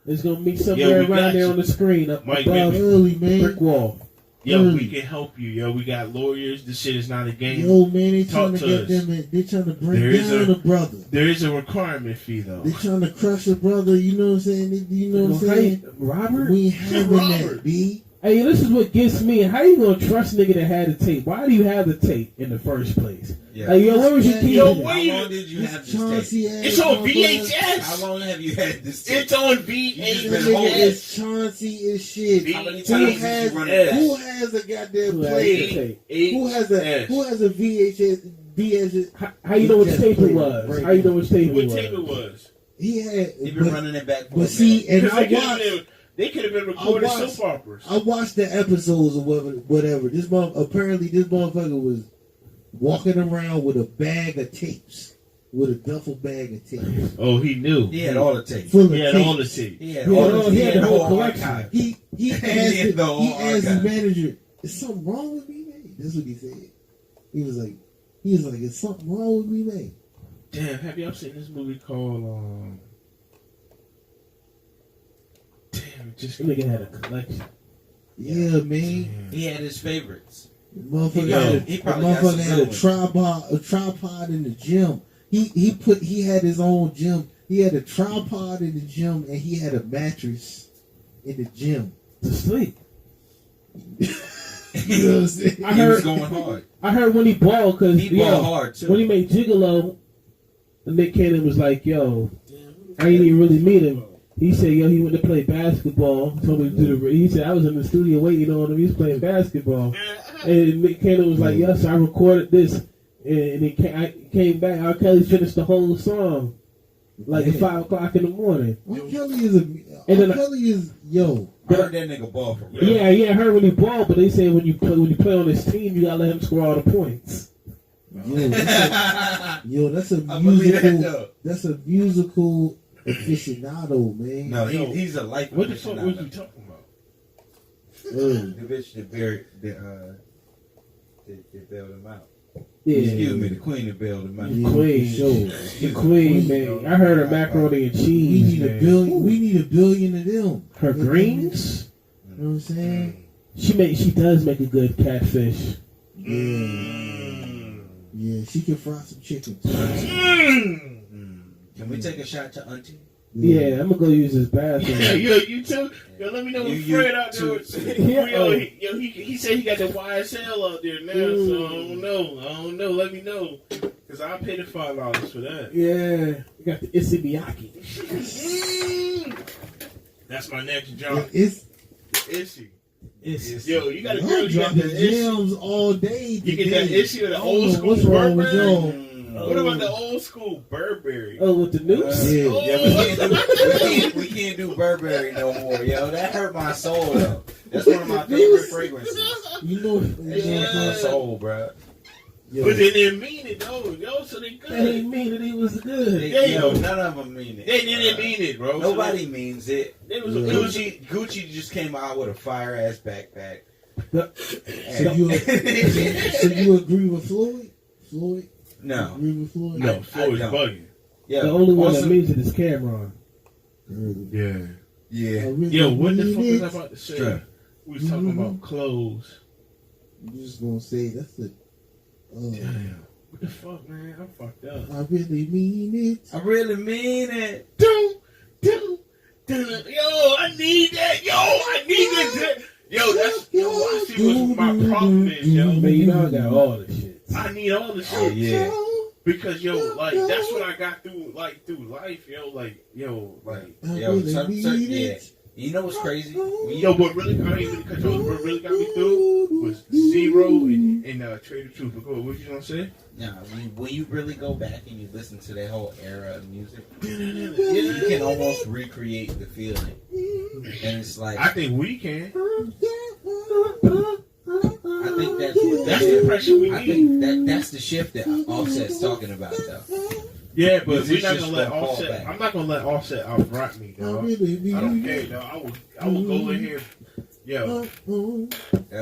It's gonna be somewhere we got around there you. on the screen up Mike above Bibby. Early, man. brick wall. Yo, we can help you. Yo, we got lawyers. This shit is not a game. Yo, man, they Talk trying to to get us. them. They trying to bring There is down a- a brother. There is a requirement fee though. They trying to crush a brother. You know what I'm saying? You know what I'm saying? Robert? We ain't having that, Robert. B. Hey, this is what gets me. How you gonna trust nigga that had the tape? Why do you have the tape in the first place? Yeah. Hey, yo, where was your key? Yo, in it? wait. How long did you have This this tape? Chauncey ass It's on motherfucker. VHS. How long have you had this tape? It's on This been nigga holding is Chauncey as shit. How many Who times did has you run it back? who has a goddamn Who has player? the tape? Who has a VHS? How you know which Just tape play it it, was? break How you it. know which tape it What was? tape it was? He had. You've been running it back for But a see, minute. and I Because watched. they could have been recording I watched- soap operas. I watched the episodes or whatever. Apparently this motherfucker was walking around with a bag of tapes, with a duffel bag of tapes, Oh, he knew. He had all the tape. full of He had tapes. all the tape. He had Yeah, all no, the he had the whole whole collection. archive. He asked He had the whole his archive. manager, "Is something wrong with me, man?" That's what he said. He was like, "Is something wrong with me, man?" Damn, have y'all seen this movie called Damn, it just That nigga had a collection. Yeah, man. He had his favorites. The motherfucker Yo, had, he the probably got motherfucker some had good a tripod in the gym. He had his own gym. He had a tripod in the gym and he had a mattress in the gym. To sleep. You know what I'm saying? I He heard- was going hard. I heard when he balled, because He balled hard too. when he made Gigolo, Nick Cannon was like, yo, I didn't even really meet him. He said, yo, he went to play basketball. Told me to do the. He said, I was in the studio waiting on him. He was playing basketball. And Nick Cannon was like, yes, I recorded this. And I came back. R. Kelly finished the whole song like at 5 o'clock in the morning. R. Kelly is yo. I heard that nigga ball for real. Yeah, I heard when he balled, but they say when you play on his team, you gotta let him score all the points. That's a I believe that, musical. though. That's a musical aficionado, man. No, he's a life. what the fuck was you talking about? The bitch that buried that bailed him out. Yeah, Excuse me, the queen that bailed him out. The queen. for sure. the queen, man. I heard her macaroni and We cheese. need a man. billion. We need a billion of them. Her greens. You know what I'm saying? She does make a good catfish. Yeah, she can fry some chicken. Can we take a shot to Auntie? Yeah, I'm gonna go use his bathroom. Yeah, you too. Yo, let me know when You Fred out there. too. He said he got the YSL out there now, so I don't know. Let me know, cause I'll pay the $5 for that. Yeah, we got the Isibiyaki. That's my next job. It's Issue. It's Yo, you got a girl. y'all You got dropping the issue. gems all day. You get that today. issue of the I don't old know school what's wrong with Burberry? y'all? What about the old school Burberry? oh with the noose. Yeah. We can't do Burberry no more, yo. That hurt my soul, though. That's one of my favorite fragrances. You know, That hurt my soul, bro. yo, But they didn't mean it though, yo. So they That didn't good. mean that he was good. Yo, none of them mean it. They didn't mean it, bro. Nobody means it. It was. Yeah. It was. Gucci just came out with a fire ass backpack. So you agree with Floyd? Floyd? No. Agree with Floyd? No, Floyd's don't. bugging. Yeah. The only one also- that means it is Cameron. Yeah. I Yeah. really Yo, what the mean fuck was I it. about to say? Strap. We was talking about clothes. I'm just gonna say that's the. Damn. What the fuck, man? I'm fucked up. I really mean it. I really mean it. Yo, I need that. Yo, I need that. Yo, that's I see what my problem is, yo. Man, you know I got all the shit. I need all the Oh shit. yeah. Because yo, like that's what I got through life, yo. Like, yo, like I Yo, really some- mean yeah. it. You know what's crazy? When yo, what really I ain't really cut you off, what really got me through was Zero and Trader Truth. But what you gonna say? when you really go back and you listen to that whole era of music, you can almost recreate the feeling. And it's like I think we can. I think that's what That's the impression we I need. think that's the shift that Offset's talking about, though. Yeah, but we're Musicians not gonna let gonna fall Offset. back. I'm not gonna let Offset outrock me, I dog. really mean I don't it. care, dog. I will go in here Yo, That's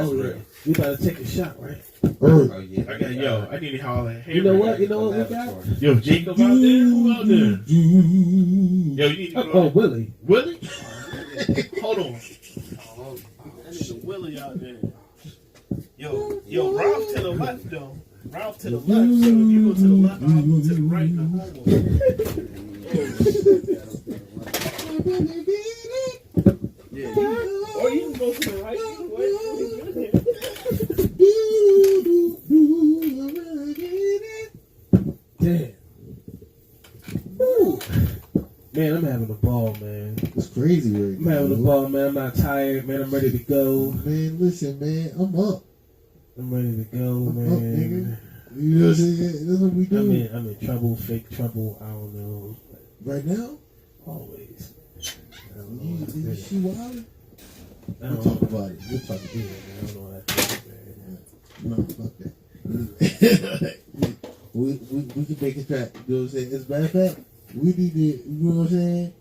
Oh yeah, real. we about to take a shot, right? Oh yeah. I got I need to holler. Hey, You know what? The You know what we got? laboratory. Yo, Jacob out there. Who out there? Yo, you need to go. Oh, Willie. Willie? Hold on. That nigga Willie out there. Yo, Ralph to the left though. Ralph to the left. So if you go to the left, I'll go to the right. And yeah. Or you can go to the right. Damn. Woo. Man, I'm having a ball, man. It's crazy right I'm now. having a ball, man. I'm not tired, man. I'm ready to go. Man, listen, man, I'm up. I'm ready to go, I'm up, man. nigga. You know what I'm saying? That's what we do. I'm in trouble, fake trouble. I don't know. Right now? Always. I don't You know. What she wild? I We'll don't talk know. about it. We'll talk Yeah, about man. I don't know what I think, man. it. No, fuck that. we can make it track. You know what I'm saying? As a matter of fact, we need to, you know what I'm saying?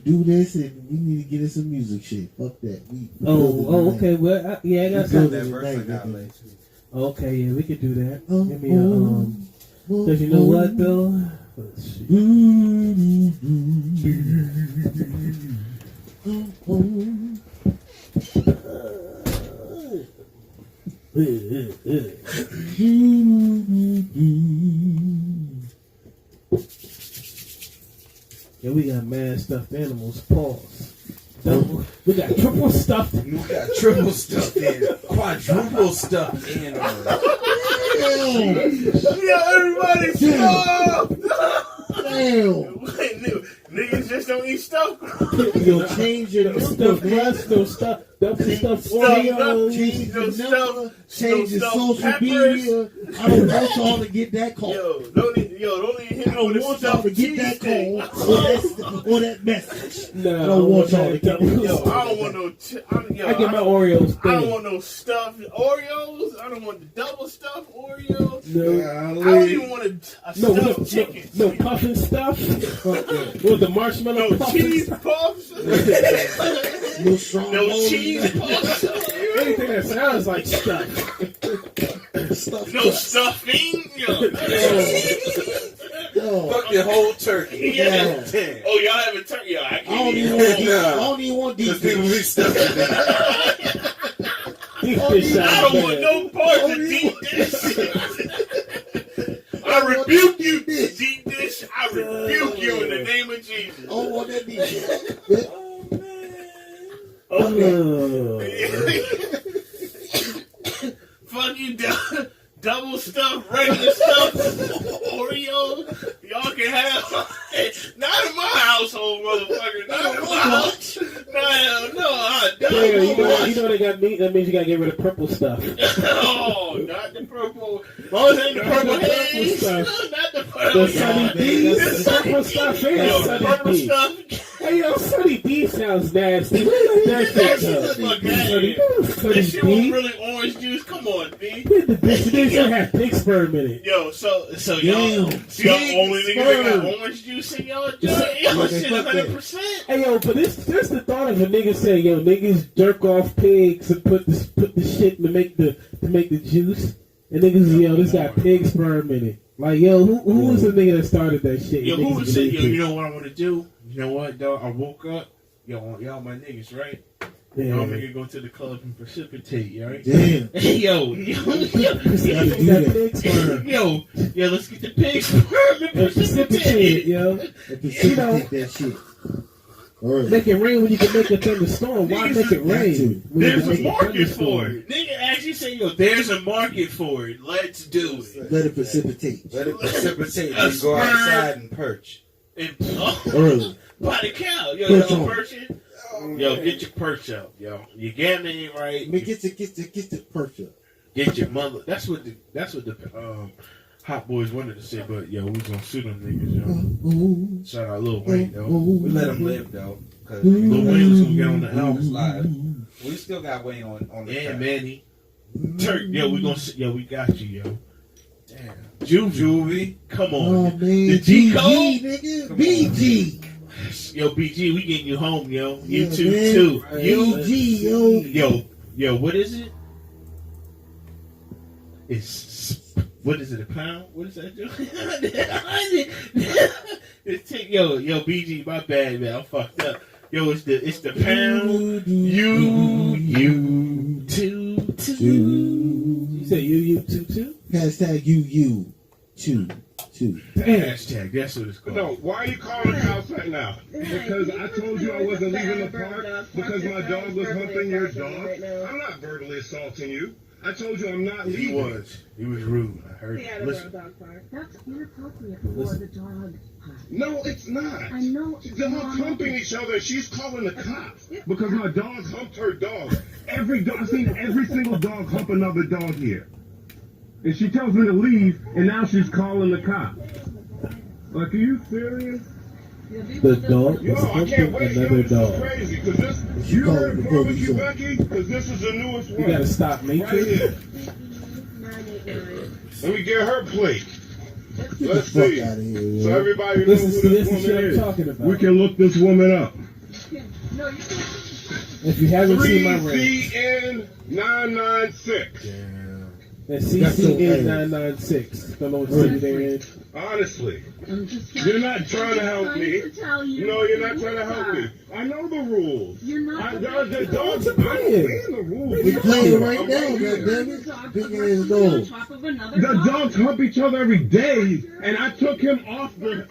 Do this and we need to get in some music shit. Fuck that. Oh, okay. Well, I got Let's something. That Good verse I night, got nigga. laid. Okay, yeah, we could do that. Oh, Give me a Cause you know what though? Let's see. Yeah, we got mad stuffed animals. Pause. We got triple stuffed. We got triple stuffed in, quadruple stuffed in. Yo, everybody stop! Damn. Niggas just don't eat stuff. Yo, change your stuffed crust, no stuff, double stuffed Oreos. Change No your stuff. number. Change your stuff social peppers. media. I don't want y'all to get that call. Don't even hit I don't me with want a y'all to stuffed get that cheesesteak. call or that message. No, I don't want y'all to get Yo, I don't want no. I get my Oreos. I don't Big. want no stuffed Oreos. I don't want the double stuffed Oreos. No, I don't even want a stuffed chicken. no puffin stuff. With the marshmallow No puffin cheese stuff. puffs. No strong No holding cheese puffs. Anything that sounds like stuff. stuff. No stuffing. Yo. Yo, Fuck your whole turkey. Yeah. Damn. Oh, y'all have a turkey? Yo, I I can't don't eat even it. want deep. Nah. I don't even want deep. Cause people be stuffed in there. Deep dish I sounds don't want bad. no parts of deep dish. I rebuke you, deep dish. I rebuke you in the name of Jesus. I don't want that deep. Fuck you, double stuff, regular stuff, Oreos. Y'all can have. Not in my household, motherfucker. Not in my house. Yeah, you know they got meat. That means you gotta get rid of purple stuff. Oh, not the purple. Oh, it ain't the purple haze. stuff. Not the The purple. Sunny D, that's- purple stuff Yo, is Sunny purple D. stuff. Hey yo, Sunny D sounds nasty. That shit Fuck Sunny that. This shit was D. really orange juice. Come on, B. The bitch they should have pig sperm in it. Yo, so Damn, y'all big only niggas that sperm. got orange juice in y'all joint? Yo, Like, shit, fuck that. 100%. Hey yo, but this the thought of a nigga saying, yo, niggas jerk off pigs and put the shit to make the juice, and niggas, yo, this got pig sperm in it. Like, yo, who was the nigga that started that shit? Yo, who Niggas was saying, yo, believe you know what I want to do? You know what, dog? I woke up. Yo, y'all my niggas, right? it. Y'all Yeah. nigga go to the club and precipitate, right? Damn. Yo, That pig sperm. yo, let's get the pig sperm and And precipitate precipitate. yo. And precipitate that shit. All right. Make it rain when you can make a thunderstorm. Why Niggas make it got to. rain? when you There's can a make market thunderstorm? for it. Nigga actually say, yo, there's a market for it. Let's do it. Let it precipitate. Let it precipitate A and go sperm. outside and perch. And Early. by the cow, yo, Perch y'all on. perching. Yo, get your perch up, yo. Your gambling ain't right. Man, get the perch up. Get your mother. That's what the Hot Boys wanted to say, but yo, we gonna sue them niggas, yo. Ooh. Shout out Lil Wayne, though. We let them live though, cause Lil Wayne was gonna get on the it's album. live. We still got Wayne on the Yeah, track. Manny. Turk, yo, we got you, yo. Damn. Juvie, Juvie. come Oh on. man, The G BG, code? nigga, Come BG. Yo, BG, we getting you home, yo. You Yeah, too, man. too. Right. You, yo. yo, what is it? What is it, a pound? What is that, Joe? yo, BG, my bad, man. I'm fucked up. Yo, it's the pound. You, two. You say you too? Hashtag you, two. Hashtag, that's what it's called. No, why are you calling the cops right now? Because I told you I wasn't leaving the park because my dog was humping your dog. I'm not verbally assaulting you. I told you I'm not He leaving. was rude. I heard He you. had a Listen. dog park. That's inappropriate for the dog. No, it's not. I know it's Dogs wrong. humping each other. She's calling the cops because my dog humped her dog. I've seen every single dog hump another dog here. And she tells me to leave, and now she's calling the cops. Like, are you serious? The dog Yo, was I can't humping wait. another This is dog. crazy. Because this, She you called heard the barbecue police on. Becky? Because this is the newest You one. gotta stop Right Matrix. here. 989. Let me get her plate. Get the Let's fuck see. out of here, So yo. everybody knows Listen, who see, this this is woman what I'm is. talking about. We can look this woman up. No, you can't. If you haven't seen my range, 3CN 996. and That's so CCN bad. 996. Don't know what city they're in. Honestly, I'm just you're not trying to help me. to tell you. No, you're not trying to help me. I know the rules. You're not. The dogs are playing. playing the rules. We playing right I'm now, here. goddammit. Big ass dog. The dogs hump each other every day, and I took him off. And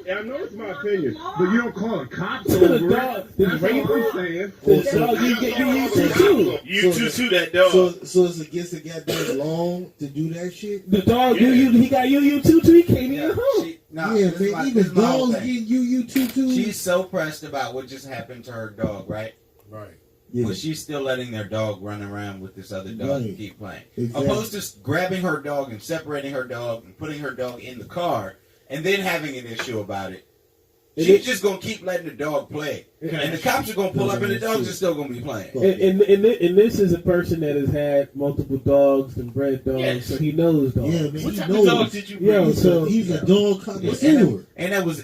I know it's my opinion, but you don't call the cops The over dog- it. the That's rape- all I'm saying. The dog you get you too. You too, that dog. So it's against the goddamn law to do that shit? The dog Yeah. he got you too. He can't even hump. Nah, Yeah, this is man, this even is my whole dogs thing. get you too. She's so pressed about what just happened to her dog, right? Right. Yeah. But she's still letting their dog run around with this other dog and Right. keep playing. Exactly. Opposed to grabbing her dog and separating her dog and putting her dog in the car and then having an issue about it. And She's it- just going to keep letting the dog play. Okay. And the cops are going to pull up and the dogs are still going to be playing. And this is a person that has had multiple dogs and bred dogs, Yes. so he knows dogs. Yeah, man, What he type of knows. dog did you bring? Yo, so He's a dog Yeah, connoisseur. and that was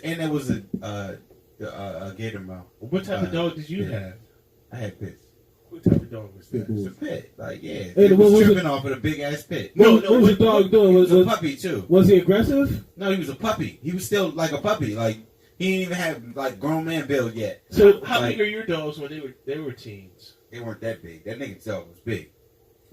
a gator mouth. What type of dog did you yeah. have? I had pits. What type of dog was Pit that? bull. It's a pit. Like, yeah. And It what was was tripping it? off of a big ass pit. No, what was the dog doing? He was a Was puppy too. he aggressive? No, he was a puppy. He was still like a puppy. Like he didn't even have like grown man build yet. So, How Like- big are your dogs when they were teens? They weren't that big. That nigga's dog was big.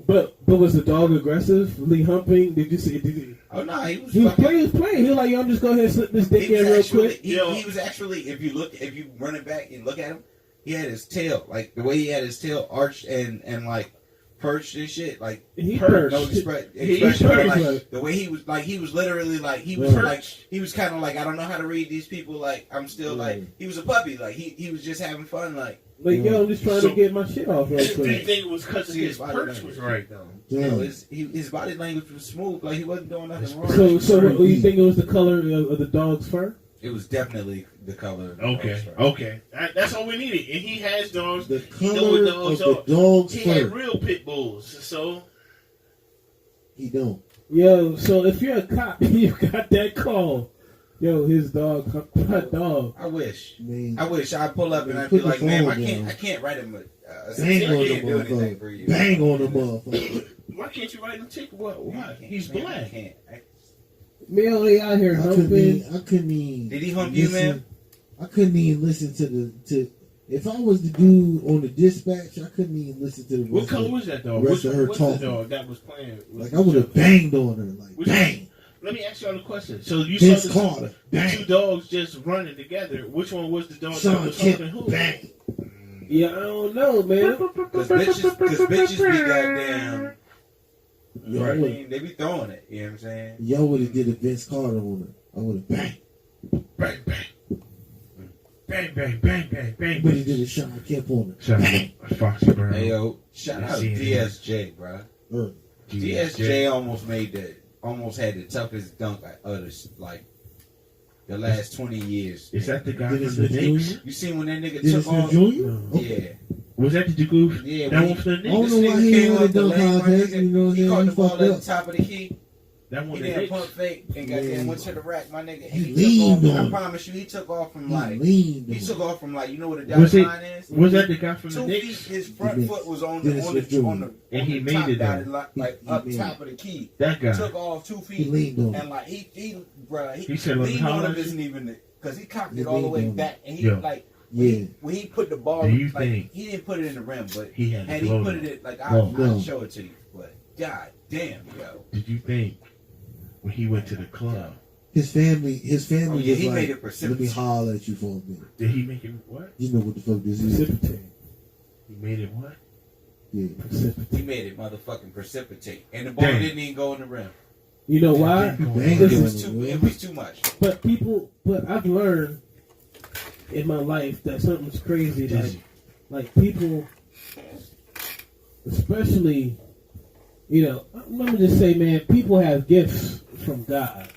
but was the dog aggressive? Was he humping? Did you see? Oh no, he was. He was fucking- playing. He was playing. He was like, "Yo, I'm just going ahead and slip this dick He was in real actually, quick." he was actually. If you run it back and look at him, he had his tail like the way he had his tail arched and like perched and shit. Like He Perched. no perched. expression, but, perched. like the way he was literally like he was Right. like he was kind of like I don't know how to read these people. Like I'm still like he was a puppy. Like he was just having fun. Like Like, yo, I'm just trying So- to get my shit off real Do you quick. think it was because See, his his body perch language. was right though? you know, Damn. his body language was smooth. Like he wasn't doing nothing wrong. So what, you think it was the color of the dog's fur? It was definitely the color. Of the Okay, dog's fur. okay. That's all we needed. And he has dogs. The He know color what of dogs the are. dog's He had fur. real pit bulls. So He don't. Yo, so if you're a cop and you got that call, yo, his dog humped my dog. I wish. I mean, I wish I'd pull up and I'd Put be the like, man, phone down. I can't write him. I bang on the can't do anything for motherfucker. you. Bang on the motherfucker. why can't you write him ticket? What? Why? I can't, He's man, black. I can't. Man, only out here I couldn't humping. even. Did he hump you, man? I couldn't even listen to. If I was the dude on the dispatch, I couldn't even listen to the What rest color of- was that dog? rest of her What's the talking. dog that was playing? Like I would have banged on her, like Which- bang. Let me ask y'all a question. So you Vince saw Carter, the two bang. dogs just running together. Which one was the dog that Sean was humping Kemp, who? bang. Yeah, I don't know, man. Because bitches be goddamn. You know what I Yo, mean? They be throwing it. You know what I'm saying? y'all would have did a Vince Carter on her. I would have bang. Bang, bang. Bang, bang, bang, bang, bang. But he did a Sean Kemp on her. Shout out Foxy Brown. Hey yo, shout out See it. DSJ, bro. Uh, DSJ almost had the toughest dunk of the last 20 years. Is that the guy Dennis from the Smith Knicks? Jr.? You seen when that nigga Dennis took off? Smith Jr.? No. Okay. Yeah. Was that the goof? Yeah, That when one from the I don't Knicks? know why This nigga he came won off the dunk lane, my contest. nigga. You know what I'm He saying? caught He the ball fucked at up. the top of the key. That He one didn't that pump fake and got Yeah. went to the rack, my nigga. And He he took leaned off. on I it. promise you, he took off from He like leaned he on took it. off from like you know what a Was dotted it- line is? Was that the guy from the 2 feet. Knicks? His front Dennis- foot was on Dennis the on the Fitzgerald. on the And on he the made top it, though. dotted line, like He up made top of the key. That guy. Took off 2 He feet leaned on it. and like he bruh, He said, "Let me leaned holler on at him you." isn't even because he cocked He it all the way leaned on back and he Yo. like Yeah. when he put the ball Do you like think he didn't put it in the rim, but he had and to he blow put them? it like No. I'll show it to you. But god damn, yo. Did you think when he went to the club, His family Oh, yeah, was he made like, it let me precipitous. holler at you for a minute. did he make it what? You know what the fuck this is? Precipitate. He made it what? Yeah. Precipitate. He made it motherfucking precipitate. And the ball Damn. didn't even go in the rim. You know why? Bang It on was it, too man. it was too much. But I've learned in my life that something's crazy. Dizzy. Like people, especially, you know, let me just say, man, people have gifts from God.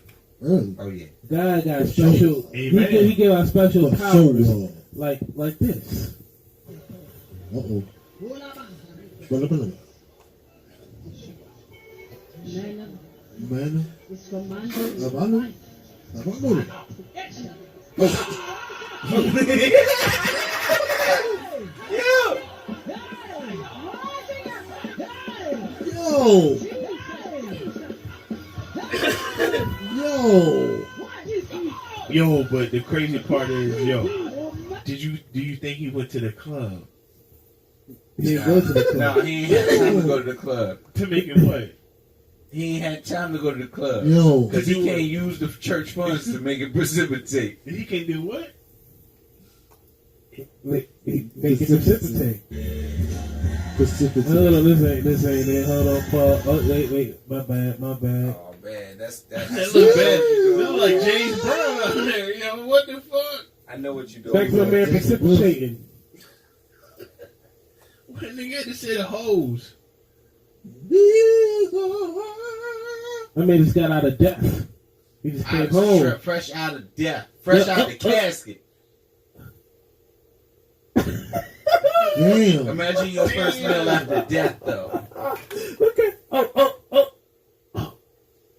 Early. Oh yeah. God got special. Amen. He gave us special For powers, sure. like this. Uh-oh. Blah, blah, blah. Man. It's commanded. Abano. Abano. Yo. Yo. Yo, but the crazy part is, do you think he went to the club He didn't go to the club. No, he ain't had time to go to the club. to make it what? He ain't had time to go to the club. Yo. Because he can't use the church funds to make it precipitate. He can do what? Make it precipitate. Precipitate. Hold on, this ain't it. Hold on, Paul. Oh, wait, my bad. Oh man, that's That look bad. That look like James Brown out there. Yo, what the fuck? I know what you're doing. Back to my man precipitating. What nigga just said hose? I mean, just got out of death. He just came home. Fresh out of death. Fresh out the casket. Damn. Imagine your first meal after death, though. Okay. Oh.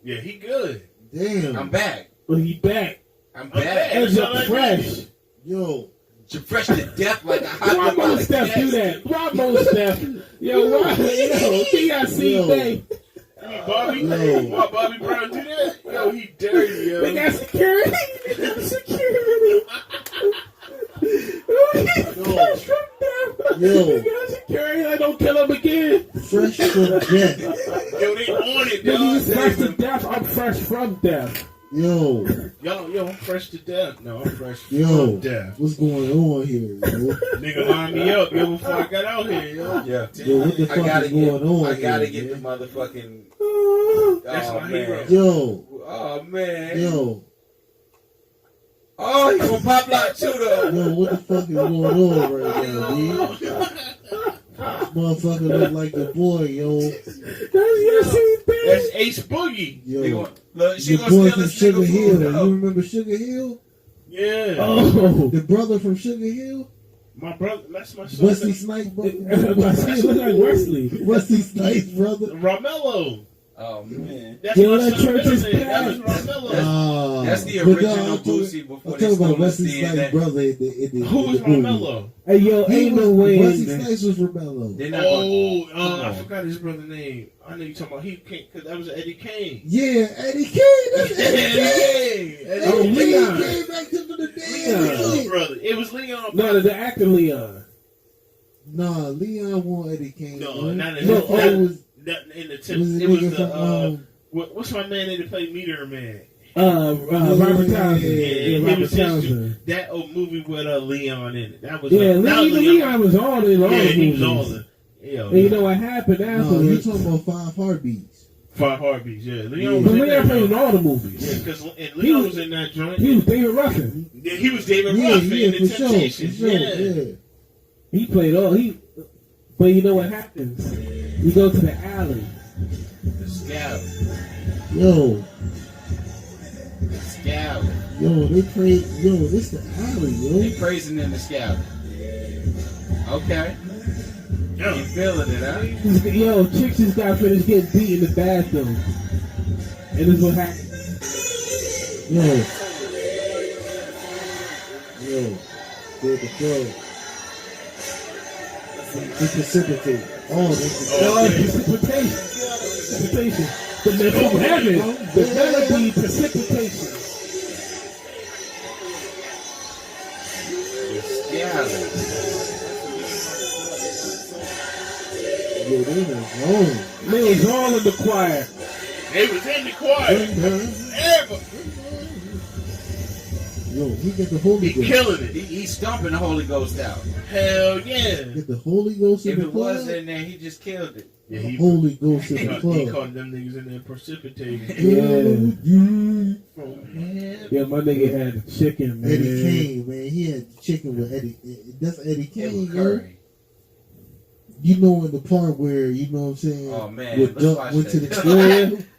Yeah, he good. Damn. I'm back. Well, he back. I'm back. back. Edge all up I fresh. Yo. You're fresh to death like a hot Why dog out most of Steph do casket. that? Why most Steph? Yo, why? Yo, TIC Yo. thing. Bobby, Yo. why Bobby Brown do that? Yo, he dirty, yo. They got security. They got security. Fresh from death. Yo. They got security. I don't kill him again. Fresh from death. Yo, they on it, Yo, dog. he's fresh to death. I'm fresh from death. Yo. Yo, I'm fresh to death. No, I'm fresh Yo. from death. What's going on here, yo? Nigga lined me up, yo, before I got out here, yo. Yeah. Yo, what the I fuck gotta is going on I gotta here, get the man? motherfucking. That's Oh my hero. man. Yo. Oh man. Yo. Oh, you gonna pop lock too though. Yo, what the fuck is going on right now, dude? Motherfucker look like your boy, yo. That's your same thing. That's Ace Boogie. They Yo. gonna- Look, she Your gonna boy steal from this Sugar nigga Hill. food. You remember Sugar Hill? Yeah. Oh. The brother from Sugar Hill? My brother, that's my son. Wesley Snipes, He look like Wesley. Wesley Snipes, brother. Romello. Oh man. That's Yo, my that son church is middle name. That was packed. Romello. That's the But no, original I'm talking- Boosie before I'm they talking stole about his Wesley DNA. Snipes' brother in the Who was the movie. Romello? Hey, yo, He ain't was, no way. Wesley in there. Snipes was Romello. They're not gonna- Oh, Come I on. forgot his brother's name. I know you talking about. He came because that was Eddie Kane. Yeah, Eddie Kane. That's Eddie Kane. Eddie Oh, Eddie Leon. Kane came back to the Leon. day. brother. It was Leon. No, the actor Leon. Nah, Leon won Eddie Kane. No, man. not in No, the- oh, it was in the it tip. was the It was nigga the from what's my man that played Meteor Man? Robert Townsend. Yeah, Yeah, he Robert was his- Townsend. that old movie with Leon in it. That was Yeah, that was Leon was all in all Yeah, the he was movies. all the. Yo, And you know what happened No, you afterwards? talking about Five Heartbeats. Five Heartbeats. Yeah, Yeah. Leon But was in Leon there. played in though. all the Yeah, movies. because He Leon was- was in that joint. He was David Ruffin. Yeah, he was David Yeah, Ruffin yeah, in the for sure, for Temptations. sure, Yeah. yeah. He played all. But you know what happens? You go to the alley. The scout. Yo, The scout. yo, they pray. Yo, this the alley, They yo. praising in the scout. Okay. You feeling it, huh? Yo, chicks just got finished getting beat in the bathroom. And this is what happened. Yo, did the flow. It precipitate. Oh, this is Precipitation. The from heaven, the melody precipitation. Yo, they was wrong. They was all in the choir. They was in the choir. Everybody. Yo, he got the Holy He Ghost. killing it. He's stomping the Holy Ghost out. Hell yeah. Get the Holy Ghost in If the it club. was in there, he just killed it. Yeah, he Holy Ghost in the he club. caught them niggas in there precipitating. Yeah, my nigga had chicken, man. Eddie Kane, man. He had chicken with Eddie. That's Eddie It Kane, was yo. curry. You know, in the part where, you know what I'm saying? Oh, man, Where let's Duck watch went to that. the church.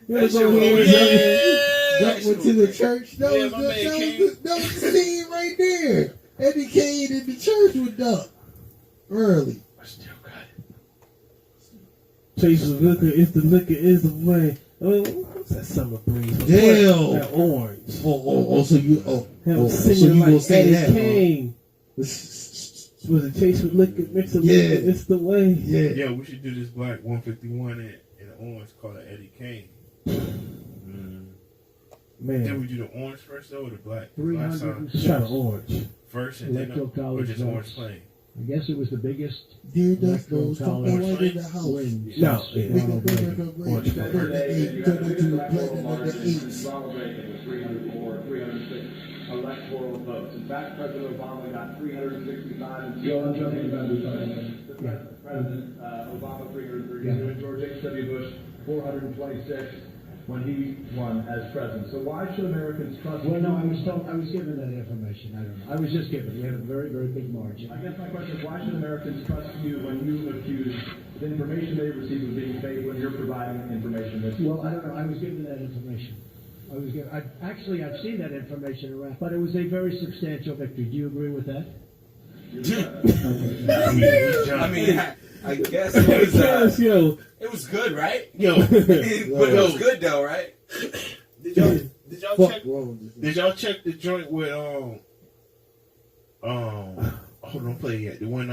Yeah, shit go was ahead. good. Duck went to the church. That Yeah, was my the, man that Kane. was the, that was the scene right there. Eddie Kane in the church with Duck. Early. I still got it. Chase the liquor is the way. What's that summer breeze? Damn. That orange. Oh, so you, Him so singing you like gonna say Eddie that? Kane. Was it Chase with liquor, mix of Yeah. liquor, it's the way. Yeah. Yeah, we should do this black 151 in orange called an Eddie Kane. Then Man, we do the orange first though, or the black? 300. Last time, just try the orange. first and then Electoral or College just votes. orange plain. I guess it was the biggest Dear Duck electoral goes from the college white in the house. win. No, since yeah. Ronald Reagan. Turn into platinum of the eights. Ronald Reagan was 306 electoral votes. In fact, President Obama got 365 and President Obama 303. And George H.W. Bush 426 when he won as president. So why should Americans trust Well, you? no, I was given that information. I don't know. I was just given. We had a very, very big margin. I guess my question is, why should Americans trust you when you accuse the information they receive of being fake when you're providing information that's Well, I don't know. I was given that information. I've seen that information around, but it was a very substantial victory. Do you agree with that? I mean, I guess it was, Yes, yo. it was good, right? Yo, But it was good though, right? did y'all Fuck check? wrong with this. Did y'all check the joint with hold on, play yet. The when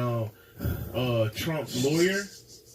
Trump's lawyer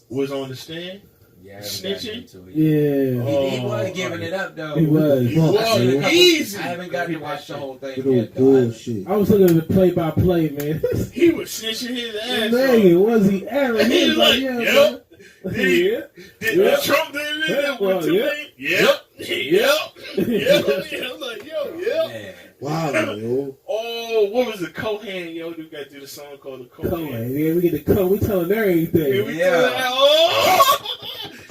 was on the stand. Yeah, Snitching? Yeah. He Oh, was giving it up though. He was. He Fuck, was yo. easy. I haven't gotten to watch the whole thing Good old yet though. bullshit. I was looking at the play-by-play, man. He was snitching his ass Man, off. was he Aaron? He was like, yeah, Yep. man. Did Yeah. Trump did it? Yeah, One, two, yeah. three. Yep. I'm like, yep. Man. Wow, yo. Oh, what was the Cohan? Yo, we got to do the song called the Cohan. Cohen. Yeah, we get the code. We telling Here everything. we Yeah. go. Oh,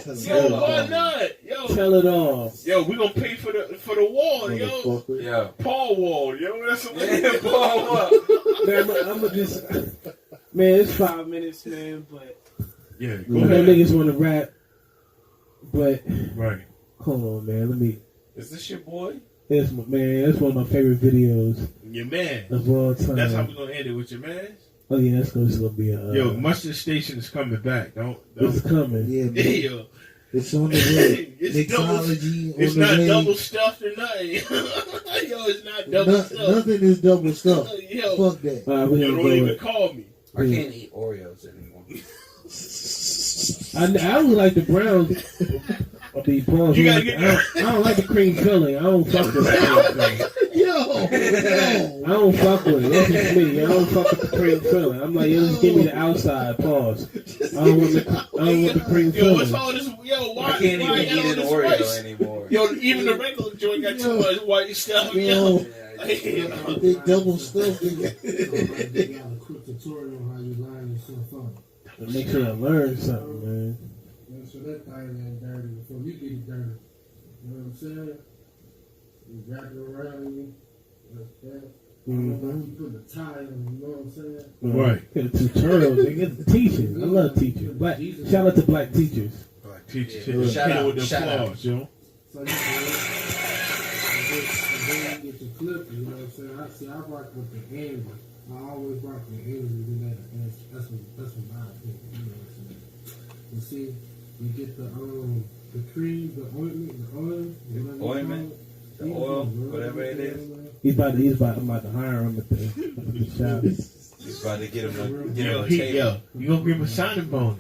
Tell yo, him why that. not? Yo, Tell it all. yo, we gonna pay for the wall, yo. Motherfucker. Yeah. Paul Wall, yo. That's what Yeah, Paul, what? Man, I'm gonna just. Man, it's 5 minutes, man, but. Yeah, I go know ahead. niggas want to rap, but. Right. Hold on, man. Let me. Is this your boy? That's one of my favorite videos Your man. of all time. That's how we gonna end it with your man. Oh yeah, that's gonna be a. Yo, Mustard Station is coming back. Don't. it's coming. Yeah, man. Yo, It's on the way. It's double- Mixology it's on the not way. double stuffed or nothing. Yo, it's not double No- stuffed. nothing is double stuff. Yo, Fuck that. All right, we're yo, gonna don't go even with. call me. I can't eat Oreos anymore. I would like the brown. The balls. You I gotta don't, get- I don't like the cream filling. I don't fuck with the cream filling. I don't fuck with it. That's just me. I don't fuck with the cream filling. I'm like, yo, just give me the outside. Pause. I don't want the cream Yo, what's filling. all this? Yo, why? I can't why even got all eat an this Oreo white- anymore. Yo, even the regular joint got too Yo. much white stuff. Yo. Yo, Yeah, they double stuff. Nigga. They got a quick tutorial on how you line yourself up. Make sure I learn something, man. Make sure that thing ain't dirty before you get it dirty. You know what I'm saying? You wrap it around you. Like that. I don't know if you put the tie on, you know what I'm saying? Right. Get the tutorials. They get the teachers. I love teachers. Black. Shout out to black teachers. Like, teacher, Yeah. Shout out, with the shout out. applause, yo. So you can, and then you get the clip, you know what I'm saying? I rock with the Amber. I always rock the Amber with that. That's what my opinion, you know what I'm saying? You see, you get the the cream, the ointment, The ointment, the oil, whatever it is. I'm about to hire him at the shop. He's about to get him a table. You gonna give him a signing bonus?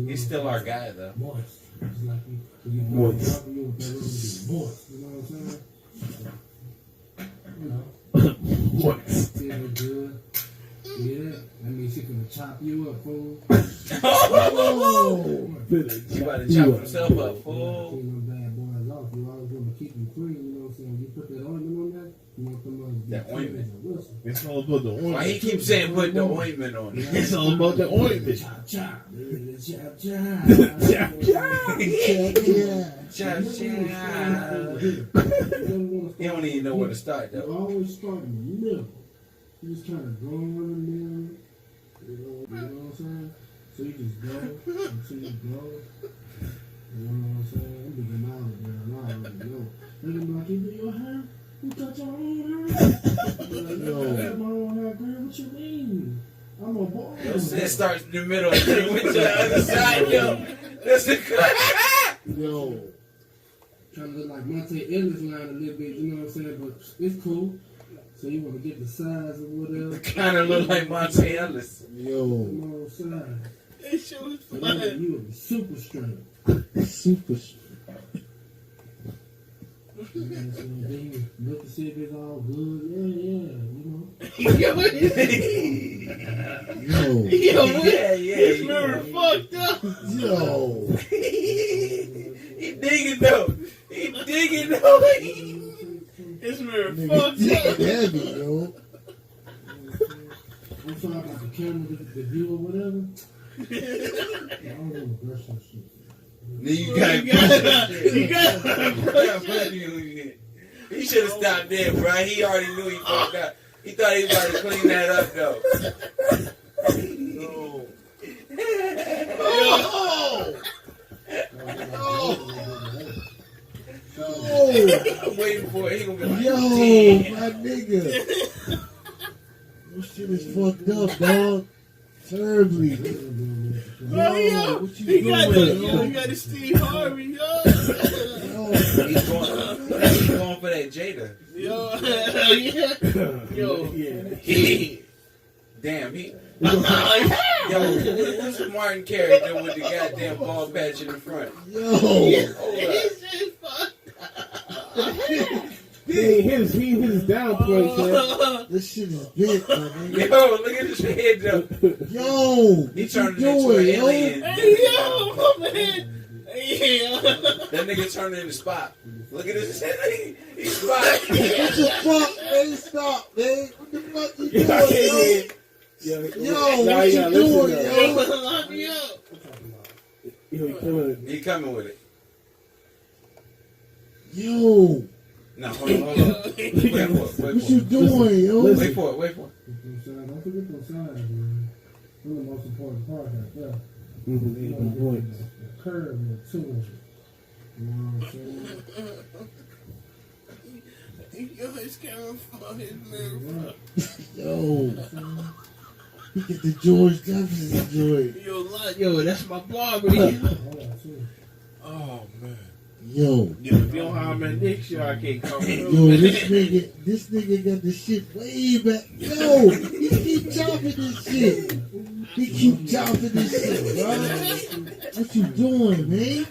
He's still our guy though. Moist. It's like you Moist. You know what I'm saying? You know. What? Feel good. Yeah. That means she gonna chop you up, fool. Oh, He about to chop himself up, fool. Clean them bad boys off. You always want to keep them clean. You know what I'm saying? You put that ointment on that. You want them to That ointment. It's all about the ointment. Why he keep saying put the ointment on it? It's all about the ointment. Chop, chop. Chop, Chop, Chop, chop. He don't even know where to start You though. always start in the middle. You just kind of go in the middle. You know what I'm saying? So you just go until you go. You know what I'm saying? I'm beginning out of there. I already know. They're gonna be like, you do your hair? You cut your own hair? Yo, I cut my own hair, girl. What you mean? I'm a boy. Yo, it starts in the middle and then went to the other side, yo. That's the Yo. Trying to look like Monte Ellis line a little bit, you know what I'm saying? But it's cool. So you want to get the size or whatever. kind of look like Monte Ellis. Yo. Come on, size. That shit was So fun. you will be super straight. Super. You know what I'm saying? Then you look to see if it's all good. Yeah, you know. Yo. Yo, Yeah, this yeah. mirror fucked up. Yo. He digging though. He digging though. This mirror Nigga, fucked dick up. heavy, yo. I'm sorry about the camera, the view or whatever. I don't want to brush that shit. Then you got He should have stopped there, bro. He already knew he fucked up. He thought he was about to clean that up though. I'm waiting for it. He gonna be like, Yo, damn. my nigga. This shit is fucked up, dog. Terribly. Yo, what you he got doing, the, yo? he got the Steve Harvey, yo. He's going for that Jada. Yo, Damn, yo, what's the Martin character with the goddamn bald patch in the front? Yo. He hit his down point, man. This shit is big, my nigga. Yo, look at his head though. Yo. He What turned you into an doing, yo? alien. Hey, yo, my man. Hey, yo. That nigga turned into Spock. Look at his head. He's Spock. What the fuck, man? Stop, man. What the fuck you doing, yo? Yo, what you doing, yo? Lock me up. Yo, he killing it. He coming with it. Yo. No, hold on. Wait for it. What you doing, yo? Wait for it. Don't forget those sides, man. One of the most important part right there. Mm-hmm. You know, the curve and the two of it. You know what I'm saying? Yo, his camera fucking mirror. Yo. He get the George Jefferson joint. Yo, that's my barber. Hold on, too. Oh, man. Yo. Yo, if you don't have my next year, I can't come. Yo, this nigga got the shit way back. Yo, he keep chopping this shit. He keep chopping this shit, bro. What you doing, man?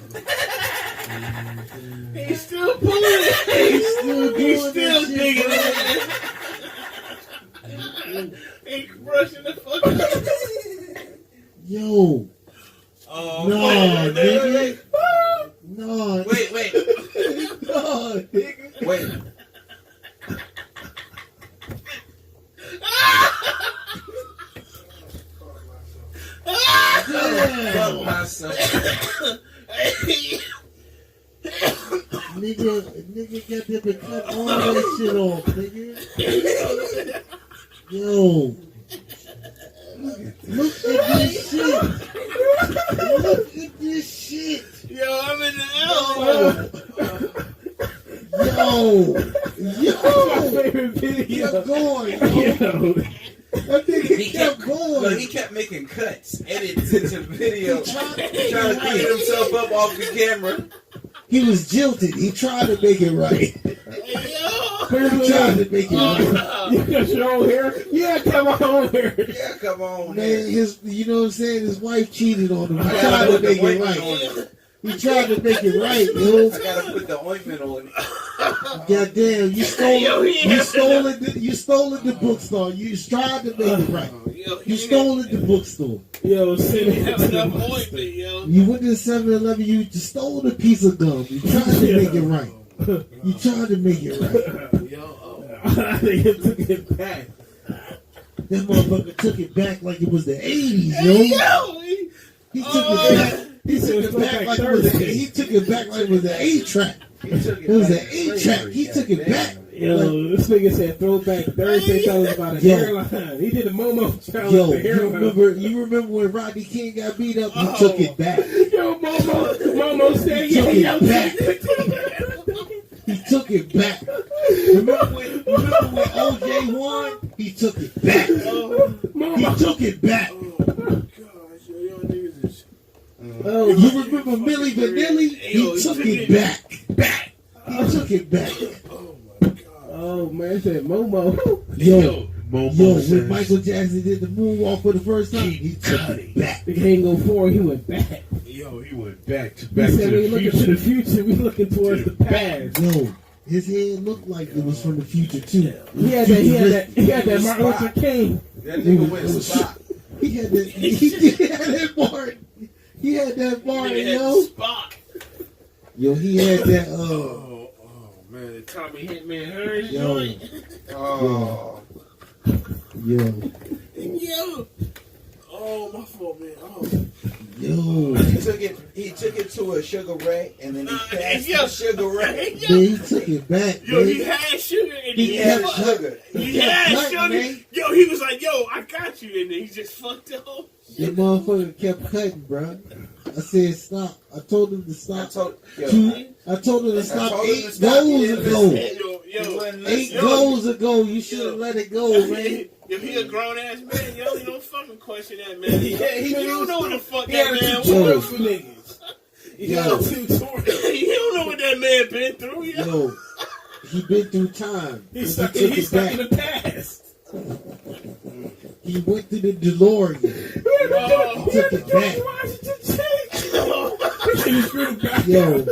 He's still pulling it. He's still doing He's still that digging shit, it. He's brushing the fuck out. Yo. Oh, No, wait, nigga. No. wait. No, nigga. Wait. Damn. Fuck myself. Nigga got them to cut all that shit off, nigga. Yo. Look at this shit. Look at this shit. Yo, I'm in the L. Yo. Favorite video. Kept going, yo. Yo. That nigga kept going. Look, he kept making cuts, edits into video. trying to clean himself up off the camera. He was jilted. He tried to make it right. He tried to make it right. You got your own hair? Yeah, come on here. Yeah, come on, Man, you know what I'm saying? His wife cheated on him. He tried to make it right. He tried to make it right, yo. I gotta put the ointment on it. Goddamn, you stole it the bookstore. You tried to make it right. You stole it the bookstore. Yo, You went to 7-Eleven, you just stole a piece of gum. You tried to make it right. You tried to make it right. They took it back. That motherfucker took it back like it was the 80s, yo. He took it back. He took it back like it was he took it back like it was an 8-track. It was an 8-track. He took it back. Yo, this nigga said throwback Thursday. Told us about a hairline. He did a Momo challenge. Yo, with hairline. you remember when Rodney King got beat up? He took it back. Yo, Momo said, He took it back. He took it back. Remember when OJ won? He took it back. He took it back. Oh, You remember Millie Vanilli? He took it back. He took it back. oh man, he said Momo. Yo, when Michael Jackson did the moonwalk for the first time, he took it back. The ain't go forward, he went back. Yo, he went back to He said, we ain't looking to the future, we looking towards the past. Yo, his head looked like it was from the future too. He had that Martin Luther King. That nigga went spot. He had that bar. He had that bar, yo. Yo, he had that. Oh man, the Tommy Hitman Hearns Yo. joint. Oh. Yo, Yo. Oh, my fault, man. Oh. yo. He took it to a Sugar Ray, and then he passed yo. the Sugar Ray. Man, he took it back. Yo, man. he had sugar and He he had had sugar. He kept had cutting, sugar. man. Yo, he was like, yo, I got you. And then he just fucked up. That motherfucker kept cutting, bro. I said stop. I told him to I stop. told I told him to stop told him to 8 stop. goals He ago. Yo, 8 goals ago. You should have let it go, man. If he a grown ass man, yo, you don't fucking question that man. You don't know what the fuck He that had a man tutorial was. for niggas. He Yo. had a tutorial. You don't know what that man been through, yo. Yo, he been through time. He's He stuck took in it the back. past. He went to the DeLorean. He took it back. Yo,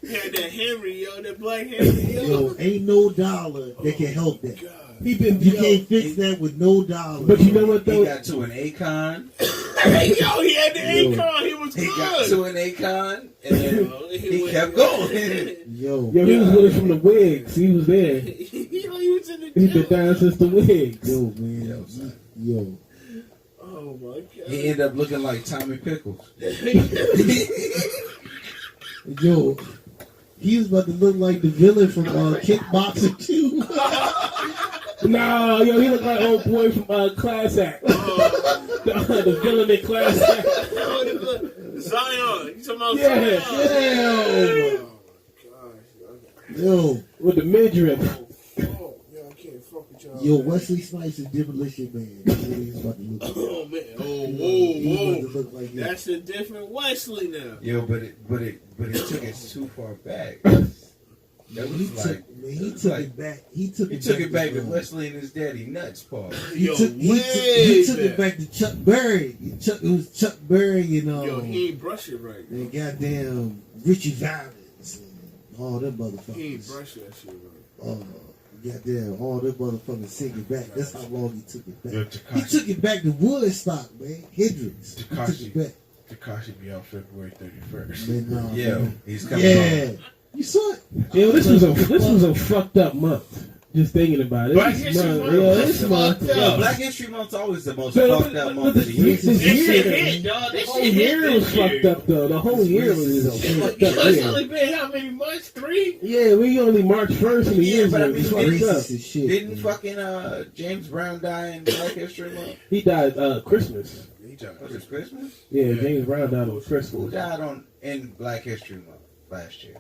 He had that Henry, yo, that black Henry, yo. yo, ain't no dollar that can help that. He been You can't fix that with no dollar. But you know what He though? got to an Akon. Hey, yo, he had the Yo. Akon. He was He got good. to an Akon, and then he went- kept going. Yo, Yo, he was with us from the Wigs. He was there. Yo, he was in the He been down since the Wigs. yo, man. Yo. Oh, my God. He ended up looking like Tommy Pickles. Yo, he was about to look like the villain from Kickboxer 2. No, yo, he looked like old boy from Class Act. The villain in Class Act. Zion. You talking about Yeah, Zion? Yo, with the midriff. yo, Wesley Snipes is Demolition Man. That's what he's about to look like. Oh, man. Oh, He's whoa, about to whoa. look like him. That's a different Wesley now. Yo, but it took it too far back. That He was like took it back. He took it back to to Wesley and his daddy nuts, Paul. He Yo, took way it back to Chuck Berry. It was Chuck Berry, you know. Yo, he ain't brush it right. And goddamn Richie Valens and all them He ain't motherfuckers. brush that shit right. Goddamn, all them motherfuckers take it back. That's how long he took it back. Yo, He Tekashi. took it back to Woodstock, man. Hendrix. He took Tekashi. it back. Tekashi be out February 31st. Man, nah, Yeah, man. he's coming Yeah. home. You saw it? Yo, this was a fucked up month. Just thinking about it. Black This History month, Month. yeah, That's this month. fucked Yo, up. Black History Month's always the most But- fucked up but month the- of the year. this This year- shit hit, dog. The This whole shit year hit was this fucked year. up though. The whole year was a fucked up It's year. only been how many months? 3? Yeah, we only March 1st and the Yeah, year's but I was mean, fucked up. Racist as shit. Didn't man. fucking James Brown die in Black History Month? He died Christmas. Was it Christmas? Yeah, James Brown died on Who Christmas. died in Black History Month last year?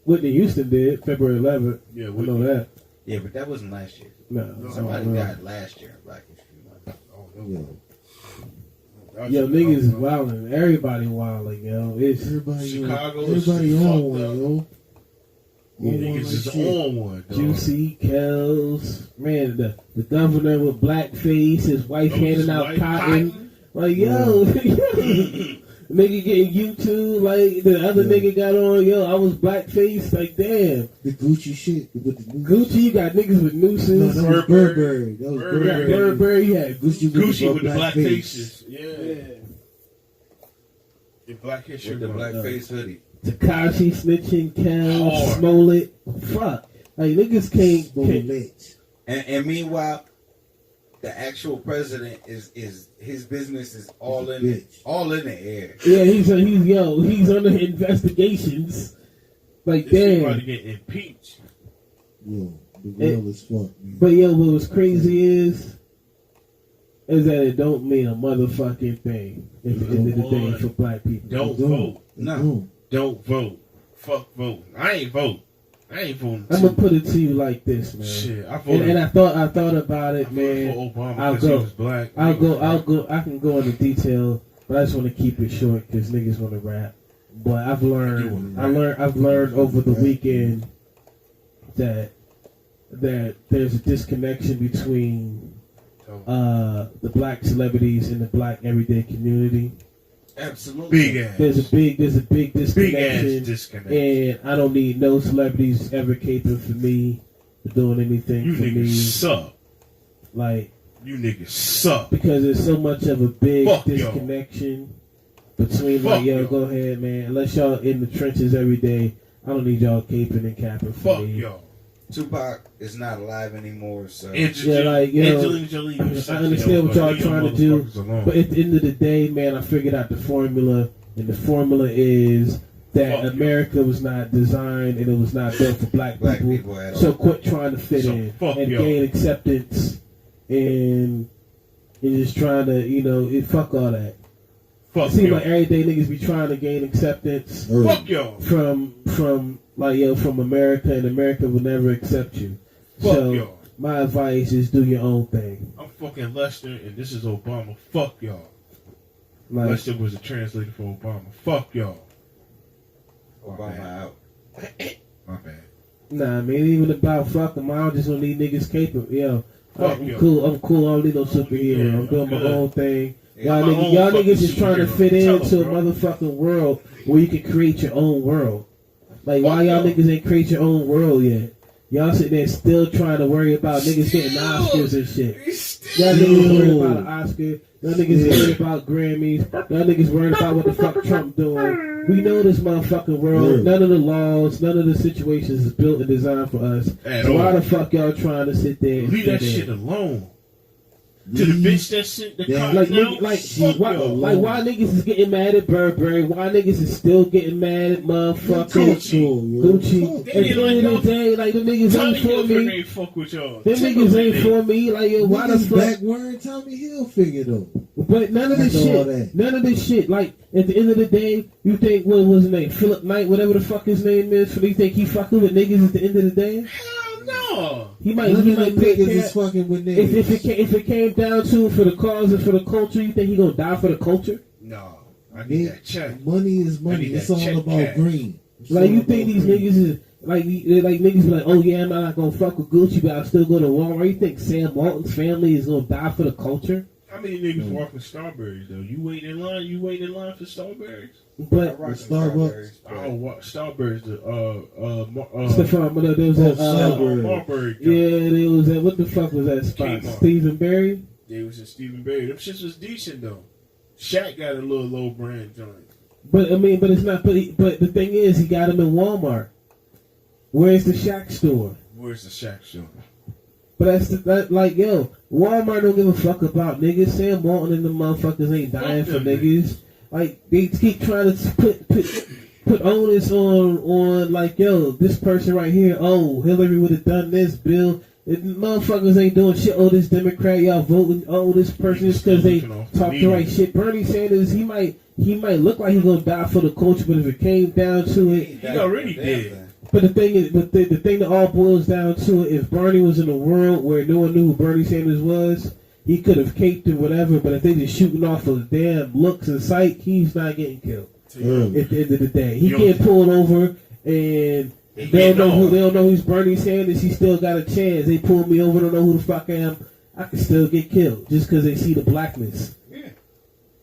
Whitney Houston did February 11th. Yeah, We know that. Yeah, but that wasn't last year. No, Somebody no. died last year in Black History Month. Oh, Yo, niggas is wildin'. Everybody wildin', yo. It's Everybody on one, yo. Niggas is on one, dog. Juicy, Kels, man, the governor with blackface, his wife handing out cotton. Like, yo, nigga getting YouTube, like the other nigga got on, yo, I was blackface, like, damn. The Gucci shit. With the Gucci, you got niggas with nooses. No, that was Burberry. That was You got Burberry, you had Gucci with the black faces. Yeah. The black history. With the black face hoodie. Takashi snitching, Kel, Hard. Smollett. Fuck. Like, niggas can't. And meanwhile, the actual president is his business is all in the air. Yeah, he's under investigations. Like, This damn. about to get impeached. Yo, the world is fucked, man. But yo, what was crazy is that it don't mean a motherfucking thing at the end of the day for black people. Don't vote. No. Don't vote. Fuck vote. I ain't vote. I ain't voting. I'm gonna put it to you like this, man. Shit, I voted. And I thought about it, I voted man. for Obama I'll because he go. was black. I can go into detail, but I just want to keep it short because niggas want to rap. But I've learned over the weekend that there's a disconnection between the black celebrities and the black everyday community. Absolutely. Big ass. There's a big Big disconnection. ass disconnect. And I don't need no celebrities ever caping for me, for doing anything You for niggas me. suck. Like, You niggas suck. because there's so much of a big Fuck y'all. disconnection between Fuck like, yo, y'all. go ahead, man. Unless y'all in the trenches every day, I don't need y'all caping and capping for Fuck me. y'all. Tupac is not alive anymore, so Yeah, like, you know, Angelina Jolie, you I suck, understand what y'all but leave trying to them do, motherfuckers alone. but at the end of the day, man, I figured out the formula, and the formula is that Fuck America was not designed and it was not built for black people. at So all. quit trying to fit So in fuck and y'all. gain acceptance, and just trying to, fuck all that. Fuck It seems y'all. like every day niggas be trying to gain acceptance Fuck y'all. from America, and America will never accept you. Fuck So y'all. my advice is do your own thing. I'm fucking Lester, and this is Obama. Fuck y'all. Like, Lester was a translator for Obama. Fuck y'all. Obama out. My bad. nah, man, it ain't even about fuck them. I just don't need niggas caping. Yo, Fuck I'm yo. cool. I'm cool. I don't need no superhero. Yeah, I'm doing my good. own thing. Yeah, Y'all, my niggas, own y'all fucking niggas is trying to superhero. fit Tell into a them, bro. motherfucking world where you can create your own world. Like, why y'all niggas ain't create your own world yet? Y'all sitting there still trying to worry about niggas getting Oscars and shit. Y'all niggas worried about an Oscar. Y'all niggas worried about Grammys. Y'all niggas worried about what the fuck Trump doing. We know this motherfucking world. None of the laws, none of the situations is built and designed for us. At So why all. the fuck y'all trying to sit there and Leave that fit in? shit alone. To the bitch that shit, the Yeah. cop Like, now, nigga, fuck why, y'all. why niggas is getting mad at Burberry? Why niggas is still getting mad at motherfucking Gucci? They At didn't the end of the day, like, them niggas Tommy ain't for Hilfiger me. ain't fuck with y'all. Them niggas ain't for me. Like, yo, why the Niggas fuck? back wearing Tommy Hilfiger though. But none of this After all shit, that. none of this shit. Like, at the end of the day, you think, what was his name? Philip Knight, whatever the fuck his name is. So you think he fucking with niggas at the end of the day? Hell no. He might, None he of them might take niggas care. is fucking with If niggas. it came down to it for the cause and for the culture, you think he gonna die for the culture? No. I need that check. Money is I money. need It's that all check about cash. green. It's Like, all you think about these green. niggas is like niggas be like, oh yeah, I'm not gonna fuck with Gucci, but I'll still go to Walmart. You think Sam Walton's family is gonna die for the culture? How many niggas walk with Starberries though? You wait in line? You wait in line for Starberries? But Rockin' Starbucks. Oh, what Starberries? Stefan, but there was a Starberry. Marbury. yeah, there was a, what the fuck was that spot? Kmart. Stephen Barry. They was in Stephen Barry. Them shits was decent though. Shaq got a little low brand joint. But I mean, but it's not. But the thing is, he got him in Walmart. Where's the Shaq store? Where's the Shaq show? But like, yo, Walmart don't give a fuck about niggas. Sam Walton and the motherfuckers ain't dying for Fuck them niggas. Like, they keep trying to put onus on like, yo, this person right here. Oh, Hillary would have done this. Bill, motherfuckers ain't doing shit. Oh, this Democrat, y'all voting. Oh, this person is because they talk the right shit. Bernie Sanders, he might look like he's gonna die for the culture, but if it came down to it, He already did. but the thing is, but the thing that all boils down to it, if Bernie was in a world where no one knew who Bernie Sanders was, he could have caped or whatever, but if they just shooting off of damn looks and sight, he's not getting killed. At the end of the day, he can't pull over and they don't know who's Bernie Sanders. He still got a chance. They pull me over, don't know who the fuck I am. I can still get killed just because they see the blackness. Yeah.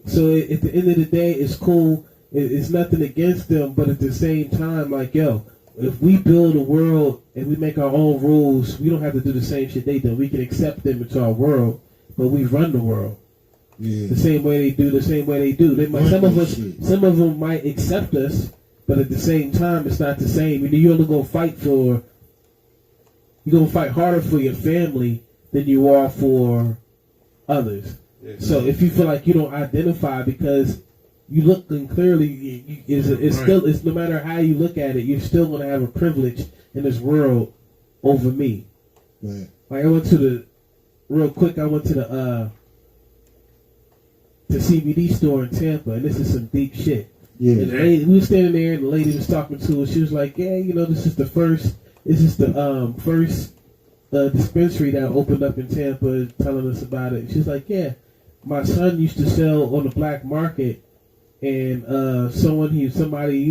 So at the end of the day, it's cool. It's nothing against them, but at the same time, like, yo, if we build a world and we make our own rules, we don't have to do the same shit they do. We can accept them into our world, but we run the world. Yeah. The same way they do, the same way they do. They might, some of them might accept us, but at the same time, it's not the same. You're only gonna you're gonna fight harder for your family than you are for others. Yeah. So if you feel like you don't identify because you look clearly, it's no matter how you look at it, you're still gonna have a privilege in this world over me. Right. Like I went to the CBD store in Tampa, and this is some deep shit. Yeah. And the lady, we were standing there, and the lady was talking to us. She was like, "Yeah, this is the first dispensary that opened up in Tampa," telling us about it. She was like, "Yeah, my son used to sell on the black market, and somebody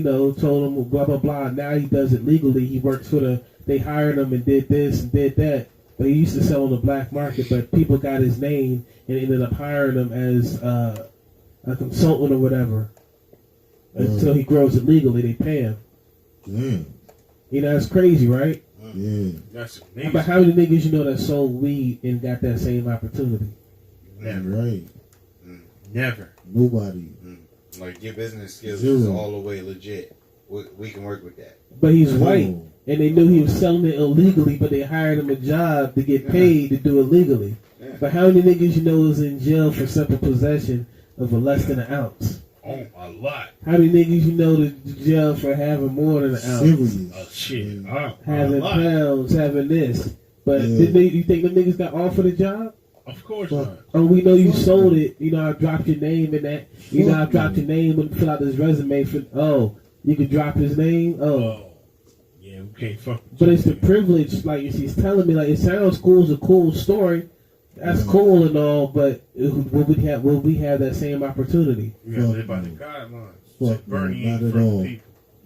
told him blah blah blah. Now he does it legally. He works for they hired him and did this and did that. But he used to sell on the black market, but people got his name and ended up hiring him as a consultant or whatever until he grows it legally. They pay him. Damn. It's crazy, right? Yeah. That's amazing. But how many niggas that sold weed and got that same opportunity? Never. Right. Never. Nobody. Like your business skills Zero. is all the way legit. We can work with that. But he's Oh. white, and they knew he was selling it illegally, but they hired him a job to get paid to do it legally. Yeah. But how many niggas is in jail for simple possession of a less than an ounce? Oh, a lot. How many niggas to jail for having more than an ounce? Serious. Oh, shit. Yeah. Having a lot. pounds, having this. But Yeah. you think the niggas got offered a job? Of course Fuck. not. Oh, we know you Fuck sold no. it. I dropped your name in that. I Fuck dropped no. your name when you fill out this resume for. Oh, you could drop his name. Oh. Oh. Yeah, we can't fuck with But you. it's the privilege, like she's telling me, like it sounds cool, it's a cool story. That's Yeah. cool and all, but will we have that same opportunity? We gotta Fuck live by the no. guidelines. Fuck So Bernie no, ain't not for at the all. people.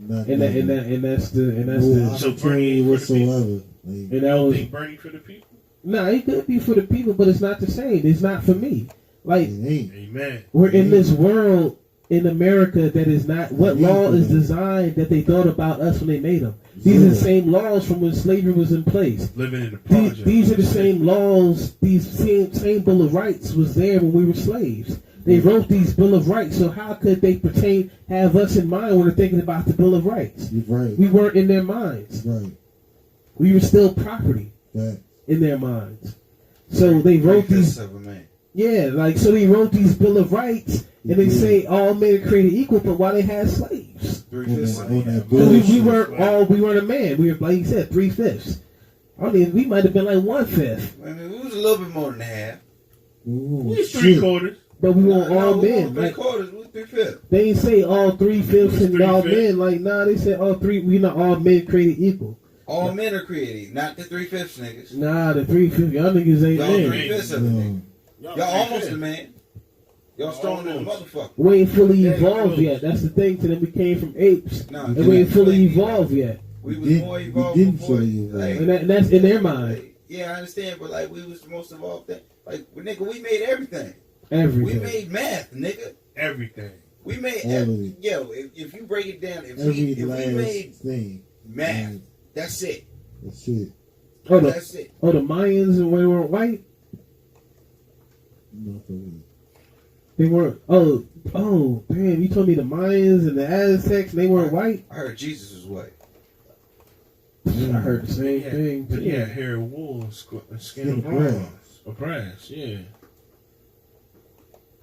Not And nothing. that's the No So Bernie opportunity ain't for the people. whatsoever. Like, and You that don't was think Bernie for the people? it could be for the people, but it's not the same. It's not for me. Like it ain't. Amen. we're in this world in America that is not what law is designed that they thought about us when they made them. These are the same laws from when slavery was in place. Living in the project. These are the same laws. These same Bill of Rights was there when we were slaves. They wrote these Bill of Rights, so how could they have us in mind when they're thinking about the Bill of Rights? You're right. We weren't in their minds. Right. We were still property That. in their minds. So they wrote these. Of a man. Yeah, so they wrote these Bill of Rights, and they say all men are created equal, but why they had slaves? 3/5 On that of a So man. we weren't a man. We were, like you said, 3/5. I mean, we might have been like 1/5, I mean, we was a little bit more than half. Ooh, We shit. 3/4. but we weren't all we men. were Like, 3/4. We were 3/5. they didn't say all 3/5 and all 3/5. men. Like, nah, they said all three. We not all men created equal. All men are created, not the 3/5 niggas. Nah, the 3/5. Y'all niggas ain't Y'all men. 3/5 of a nigga. No. Y'all almost a man. Y'all strong than a Almost. motherfucker. We ain't fully Yeah, evolved close. yet. That's the thing. To them, we came from apes, No, and we ain't fully like, evolved yet. We was We more didn't- evolved we didn't before. fully evolve. Like, And that's in their mind. yeah, I understand, but like we was the most evolved thing. Like, nigga, we made everything. We Everything. made math, nigga. Everything. We made All of it. yo. If you break it down, if Every we last made thing. math, that's it. That's it. Oh, That's it. the Mayans and they weren't white. Not for me. They weren't. Oh, damn! You told me the Mayans and the Aztecs they weren't white. I heard Jesus was white. I heard the same Yeah. thing. But too. yeah, hair of wool and skin Skin of of bronze. brass. Or brass, yeah.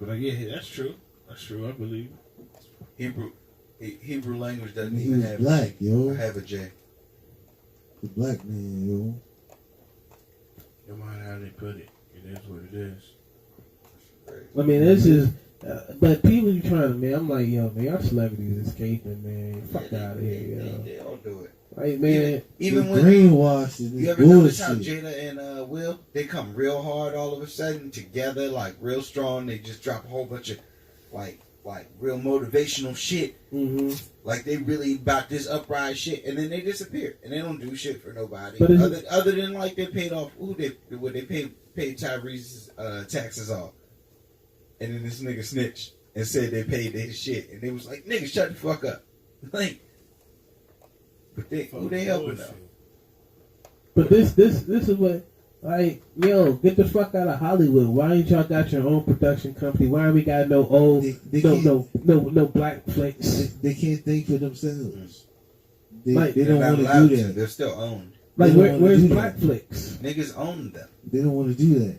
But yeah, that's true. That's true, I believe. Hebrew language doesn't He even was have black, yo. have a J. The black man, yo. No matter how they put it, it is what it is. I mean, this is. But people be trying to, man. I'm like, yo, man, y'all celebrities escaping, man. Fuck out of here, yo. They all do it. Like, man, Even They when brainwashed and you it's ever notice how bullshit. Jada and Will, they come real hard all of a sudden together, like real strong. They just drop a whole bunch of like real motivational shit. mm-hmm. Like they really about this uprise shit, and then they disappear, and they don't do shit for nobody But is other than like they paid off. They paid Tyrese's taxes off, and then this nigga snitched and said they paid their shit, and they was like, "Nigga, shut the fuck up." Like, but who they helping though? But this is what, like, yo, get the fuck out of Hollywood. Why ain't y'all got your own production company? Why ain't we got no old, They no black flicks? They can't think for themselves. Like, They They're don't not want to allowed do to. that. They're still owned. Like, They don't wanna where's do black that. flicks? Niggas own them. They don't want to do that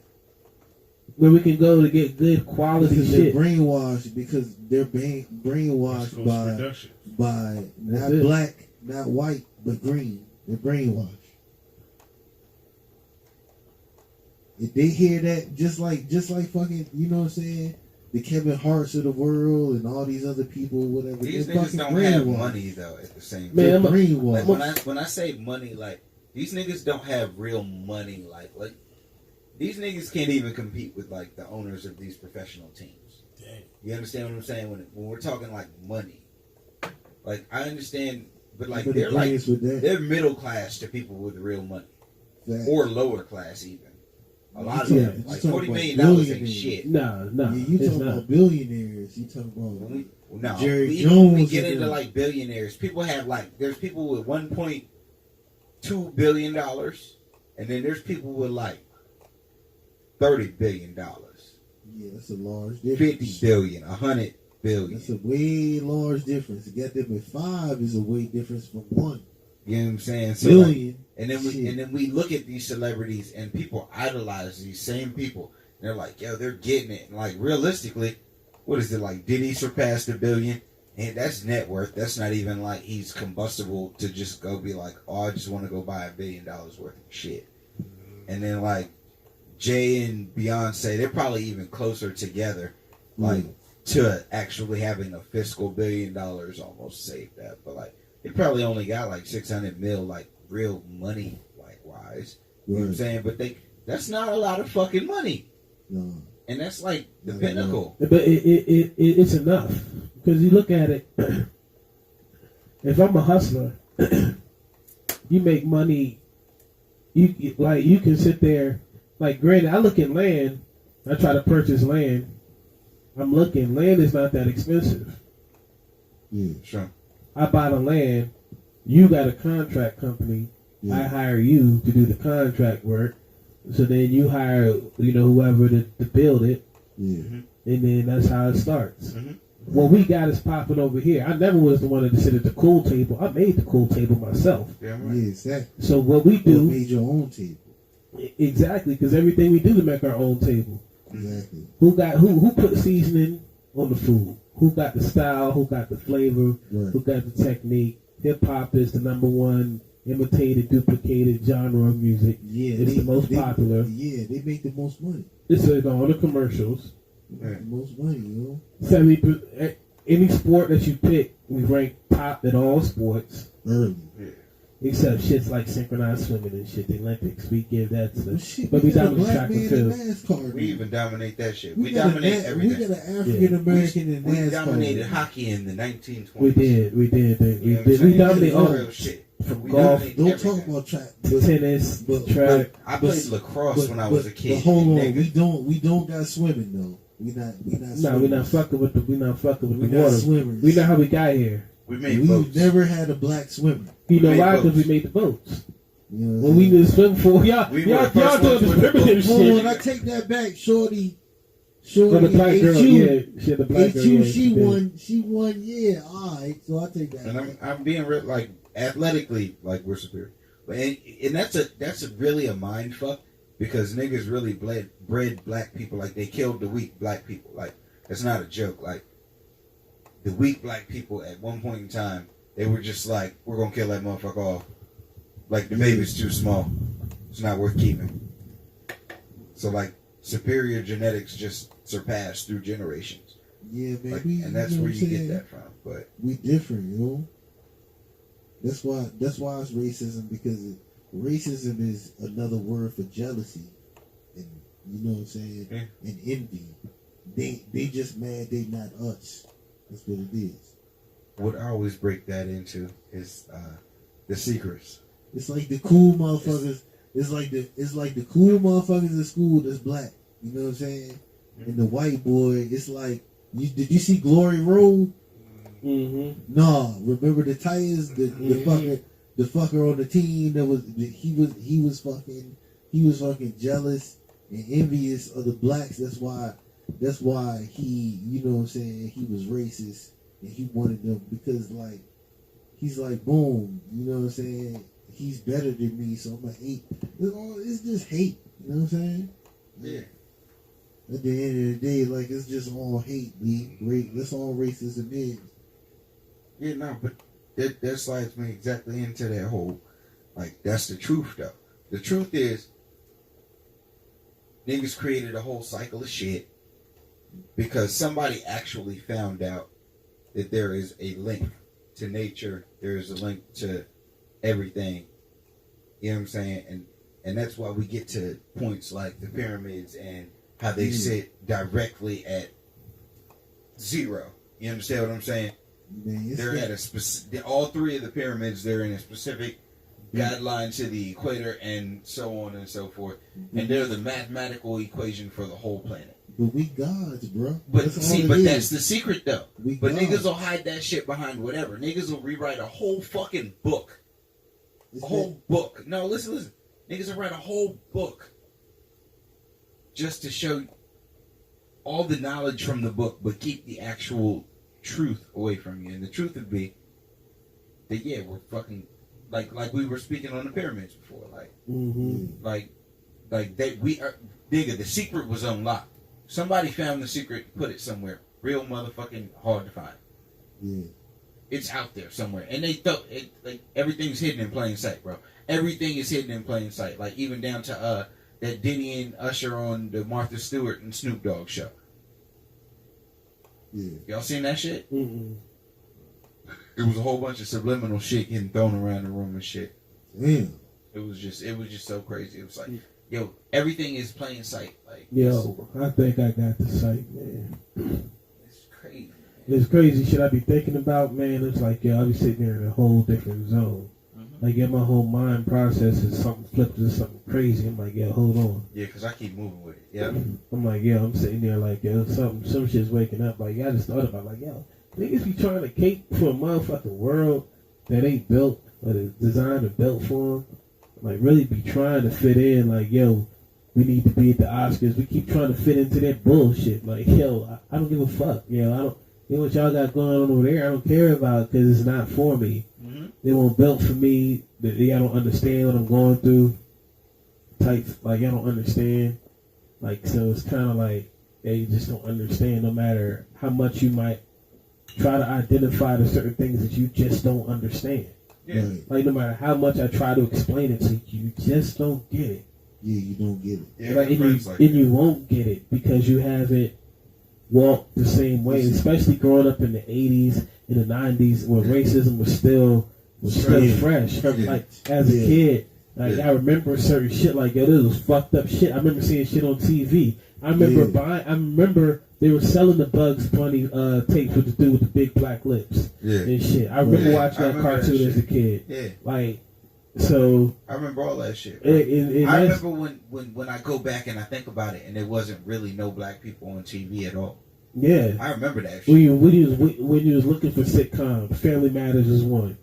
Where we can go to get good quality because they're shit. brainwashed. Because they're brainwashed by Production. not That's it. black, not white, but green. They're brainwashed. If they hear that, just like fucking, you know what I'm saying, the Kevin Harts of the world and all these other people, whatever. These they're niggas fucking don't have brainwashed. money though. At the same time, Man, They're I'm a- brainwashed. like when I say money, like these niggas don't have real money. Like these niggas can't even compete with like the owners of these professional teams. Dang. You understand what I'm saying? When we're talking like money, like I understand, but like But the they're thing like is with that, they're middle class to people with real money, that or lower class even. A lot of You them, talking like about $40 million ain't billionaires. shit. Nah, yeah, you it's talking not. about billionaires. You talking When about we, Jerry even when we Jones get and into them. like billionaires, people have like there's people with $1.2 billion, and then there's people with like $30 billion, Yeah, that's a large 50 difference. billion, 100 billion. That's a way large difference. To get them at 5 is a way difference from 1 You know what I'm saying? So like, billion. and then Shit. we look at these celebrities and people idolize these same people. And they're like, yo, they're getting it. And like realistically, what is it like? Did he surpass the billion? And that's net worth. That's not even like he's combustible to just go be like, oh, I just want to go buy $1 billion worth of shit. And then like Jay and Beyonce, they're probably even closer together, like to actually having a fiscal $1 billion almost saved up. But like they probably only got like 600 mil, like real money, like wise. You know what I'm Right. saying? But that's not a lot of fucking money. No. And that's like the Not at pinnacle. But it's enough because you look at it. If I'm a hustler, you make money. You can sit there. Like, granted, I look at land. I try to purchase land. I'm looking. Land is not that expensive. Yeah. Sure. I buy the land. You got a contract company. I Yeah. hire you to do the contract work. So then you hire, whoever to build it, Yeah. and then that's how it starts. Mhm. What we got is popping over here. I never was the one to sit at the cool table. I made the cool table myself. Yeah, Yeah, right. exactly. So what we You do, made your own table. exactly, because everything we do to make our own table. Exactly. Who put seasoning on the food? Who got the style? Who got the flavor? Right. Who got the technique? Hip hop is the number one imitated, duplicated genre of music. Yeah. It's the most popular. Yeah, they make the most money. It's on all the commercials. Yeah. The most money, you know. 70%. Any sport that you pick, we rank top in all sports. Early. Except shits like synchronized swimming and shit, the Olympics. We give that to Well, shit, but we got a dominate black track and man in field. NASCAR. We even dominate that shit. We We got dominate We everything. got an African American in We NASCAR. dominated hockey in the 1920s. We did. We You know what I'm We saying? dominate Real all shit. from We golf, dominate Don't everything. talk about track. tennis, but- track. I played lacrosse when I was a kid. But hold on, nigga. we don't got swimming though. We not. No, we're not fucking with the. We're not fucking with We the not water. swimmers. We know how we got here. We made We boats. never had a black swimmer. You know made why? Because boats. we made the boats. You know When we need to swim for y'all, We were y'all the first doing ones this with the primitive boats. Hold on, shit. I take that back. Shorty, For the black girl, HU, yeah, shit, the black girl. HU, yeah, she did. won. She won. Yeah, all right. So I take that. And back. I'm being real, like athletically, like we're superior. But and that's really a mind fuck because niggas really bred black people like they killed the weak black people. Like that's not a joke. Like the weak black people at one point in time, they were just like, we're gonna kill that motherfucker off. Like the baby's too small. It's not worth keeping. So like superior genetics just surpassed through generations. Yeah, man. Like, we, and that's know where what you I'm get saying? that from. But We different, you know. That's why it's racism, because racism is another word for jealousy, and you know what I'm saying, and envy. They just mad they not us. That's what it is. What I always break that into is the secrets. It's like the cool motherfuckers. It's like the cool motherfuckers in school that's black. You know what I'm saying? And the white boy, it's like, did you see Glory Road? Mm-hmm. No, remember the Titans, the fucker on the team that he was fucking jealous and envious of the blacks. That's why he, you know what I'm saying, he was racist and he wanted them, because like he's like, boom, you know what I'm saying, he's better than me, so I'm gonna hate. It's just hate, you know what I'm saying? Yeah. At the end of the day, like, it's just all hate, that's all racism is. Yeah, no, but that slides me exactly into that whole, like, that's the truth, though. The truth is, niggas created a whole cycle of shit because somebody actually found out that there is a link to nature, there is a link to everything. You know what I'm saying? And that's why we get to points like the pyramids and how they sit directly at zero. You understand what I'm saying? Man, they're at a specific. All three of the pyramids, they're in a specific guideline to the equator, and so on and so forth. And they're the mathematical equation for the whole planet. But we gods, bro. But that's see, all but it that's is. the secret, though. But niggas will hide that shit behind whatever. Niggas will rewrite a whole fucking book. A whole book. No, listen. Niggas will write a whole book just to show all the knowledge from the book, but keep the actual truth away from you. And the truth would be that, yeah, we're fucking like we were speaking on the pyramids before, like that we are, nigga, the secret was unlocked. Somebody found the secret, put it somewhere real motherfucking hard to find. Yeah, it's out there somewhere, and they thought it, like, everything's hidden in plain sight, bro. Everything is hidden in plain sight, like even down to that Diddy and Usher on the Martha Stewart and Snoop Dogg show. Yeah, y'all seen that shit? Mm-mm. It was a whole bunch of subliminal shit getting thrown around the room and shit. Damn. It was just so crazy. It was like, yo, everything is plain sight. Like, yo, I think I got the sight, man. It's crazy. It's crazy shit I be thinking about, man. It's like, yo, I be sitting there in a whole different zone. Like, yeah, my whole mind processes something flipped to something crazy. I'm like, yo, hold on. Yeah, because I keep moving with it. Yeah. I'm like, yo, I'm sitting there like, yo, some shit's waking up. Like, I just thought about, like, yo, niggas be trying to cape for a motherfucking world that ain't built or is designed or built for them. Like, really be trying to fit in. Like, yo, we need to be at the Oscars. We keep trying to fit into that bullshit. Like, yo, I don't give a fuck. Yo, I don't. You know what y'all got going on over there? I don't care about, because it's not for me. They weren't built for me. Y'all don't understand what I'm going through. Type, like, y'all don't understand. Like, so it's kind of like they just don't understand, no matter how much you might try to identify the certain things that you just don't understand. Yeah. Like, no matter how much I try to explain it to you, you just don't get it. Yeah, you don't get it. Yeah, like, and you won't get it because you haven't walked the same way, especially growing up in the 80s, in the 90s, where racism was still fresh. Like, as a kid, like, I remember certain shit, like, yo, this was fucked up shit. I remember seeing shit on TV. I remember they were selling the Bugs Bunny tapes with the dude with the big black lips and shit. I remember watching that cartoon as a kid. Yeah. Like, so I remember all that shit. And I remember when I go back and I think about it, and there wasn't really no black people on TV at all. Yeah, I remember that shit. When you was looking for sitcoms, Family Matters was one.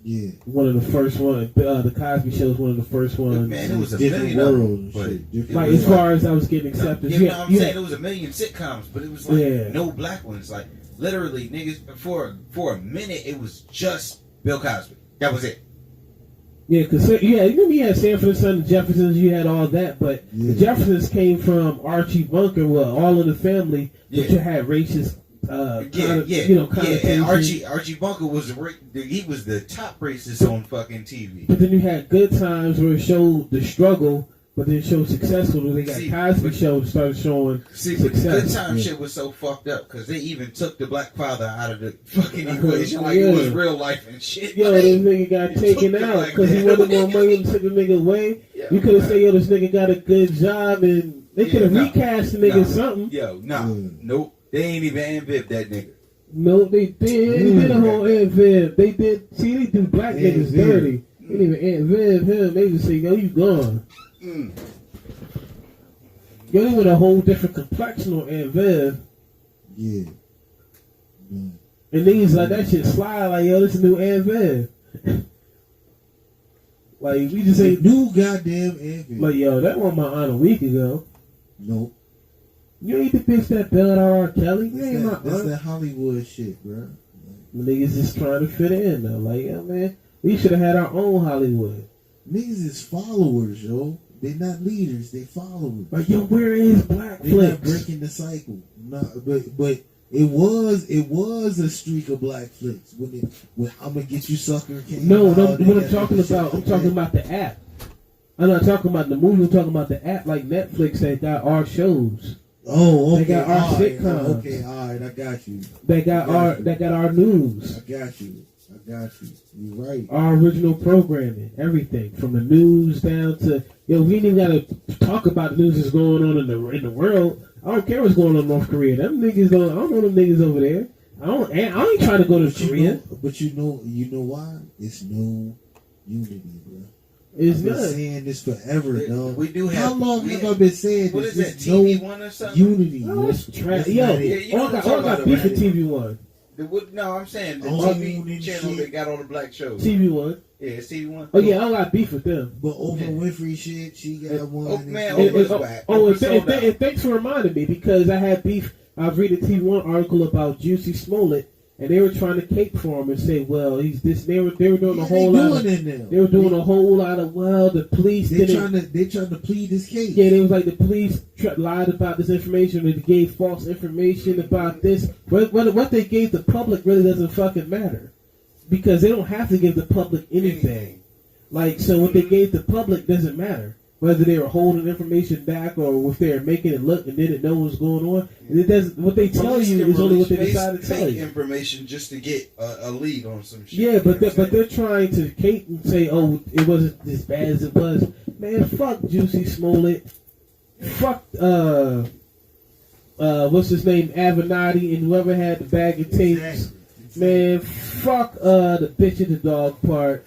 Yeah, one of the first ones. The Cosby Show was one of the first ones. Man, it was a different million world. Like, as far as I was getting accepted, you know what I'm saying? It was a million sitcoms, but it was like no black ones. Like, literally, niggas, for a minute, it was just Bill Cosby. That was it. Yeah, because you had Sanford and Son, the Jeffersons, you had all that, but the Jeffersons came from Archie Bunker, All in the Family, but you had racist. And Archie Bunker was the top racist on fucking TV. But then you had Good Times, where it showed the struggle but then show successful. They got See, Cosby but- Show started showing See, but the success. Good Time Yeah. shit was so fucked up because they even took the black father out of the fucking equation, like it Yeah. was real life and shit. Yo, like, this nigga got you taken took the out black because he man wanted more away. money and took the nigga away. Yeah, You could have right. said, yo, this nigga got a good job, and they could have Yeah, recast the nigga nah. something. Yo, nah, Mm. nope. They ain't even Aunt that nigga. No, they did. They did a whole Aunt Viv. They did. See, they do black Aunt niggas Viv. dirty. They didn't even Aunt Viv him. They just say, yo, you gone. Mm. Yo, they with a whole different complexion on Aunt Viv. Yeah. Mm. And niggas like that shit slide like, yo, this is new Aunt Viv. Like, we just The ain't. new goddamn envy. Like, yo, that wasn't my aunt a week ago. Nope. You ain't the bitch that bailed out R. Kelly. You That's ain't my that, that's aunt. that Hollywood shit, bro. Niggas just trying to fit in though. Like, yo, man, we should have had our own Hollywood. Niggas is followers, yo. They not leaders. They followers. Like, yo, where is Black They not Flicks? breaking the cycle. No, but it was a streak of black flicks when I'm gonna get you sucker. Came No, out, no, they what I'm got talking that shit about, I'm like talking that. about the app. I'm not talking about the movie. I'm talking about the app like Netflix that got our shows. Oh, okay. They got our all right, sitcoms. Okay, all right, I got you. That got our news, I got you. You're right. our original programming, everything from the news down to yo. We ain't even gotta talk about the news that's going on in the world. I don't care what's going on in North Korea. Them niggas don't. I don't know them niggas over there. I ain't trying to go to But you Korea. know, but you know why? It's no unity, bro. It's I've been not. saying this forever, dog. We do How have. long we have I been saying What this? is that? There's TV no One or something? unity. Oh, bro. that's trash. That's Yo, not it. Yeah, you know all what I'm got talking beef about, with right? TV One. No, I'm saying the Oh, TV and channel shit. that got all the black shows. TV One. Yeah, it's TV One. Oh yeah, I got beef with them. But Oprah Winfrey shit, she got one. Oh, man, and- Oprah's whack. Oh, Oprah's sold out. and thanks for reminding me because I had beef. I was reading a TV One article about Juicy Smollett, and they were trying to cape for him and say, "Well, he's this." They were doing Yeah, a they whole lot. doing Of, it now. they were doing a whole lot of. Well, the police They didn't. trying to plead this case. Yeah, they was like the police lied about this information, or they gave false information about this. What they gave the public really doesn't fucking matter, because they don't have to give the public anything. Like, so what they gave the public doesn't matter. Whether they were holding information back or if they were making it look and didn't know what was going on. And it doesn't. What they tell Police you can is only what they release decide to tell fake you. information just to get a lead on some shit. Yeah, You but know what I'm they're trying to cape and say, "Oh, it wasn't as bad as it was." Man, fuck Juicy Smollett. Fuck what's his name, Avenatti, and whoever had the bag of tapes. Exactly. Man, fuck the bitch in the dog part.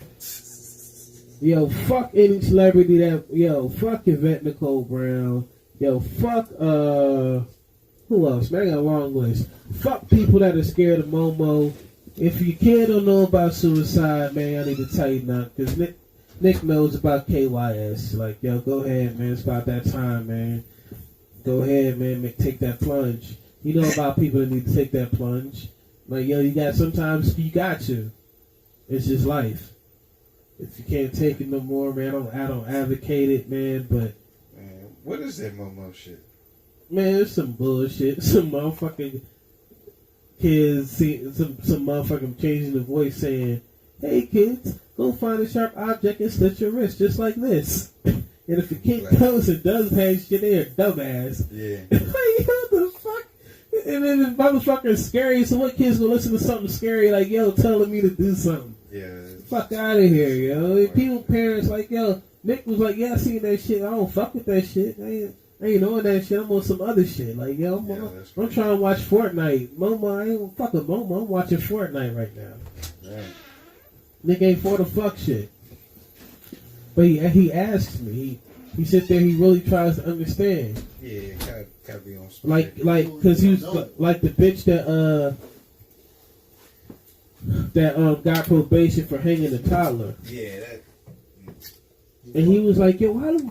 Yo, fuck any celebrity that. Yo, fuck Yvette Nicole Brown. Yo, fuck who else? Man, I got a long list. Fuck people that are scared of Momo. If you don't know about suicide, man, I need to tighten up because Nick knows about KYS. Like, yo, go ahead, man. It's about that time, man. Go ahead, man. Take that plunge. You know about people that need to take that plunge. Like, yo, sometimes you got to. It's just life. If you can't take it no more, man, I don't advocate it, man. But Man, what is that Momo shit? man, it's some bullshit. Some motherfucking kids, some motherfucking changing the voice saying, "Hey kids, go find a sharp object and slit your wrist just like this." And if the kid goes and does that shit, they're dumbass. Yeah. Like, what the fuck? And then this motherfucker is scary. So what kids gonna listen to something scary like, yo, telling me to do something? Yeah. Fuck out of here, yo. People, parents, like, yo, Nick was like, yeah, I seen that shit. I don't fuck with that shit. I ain't on that shit. I'm on some other shit. Like, yo, I'm trying to watch Fortnite. Momo, I ain't fucking Momo. I'm watching Fortnite right now. Right. Nick ain't for the fuck shit. But he asks me. He sits there. He really tries to understand. Yeah, gotta be on spot. Like, cause he was like the bitch that got probation for hanging a toddler. Yeah, that. And he was like, yo, why do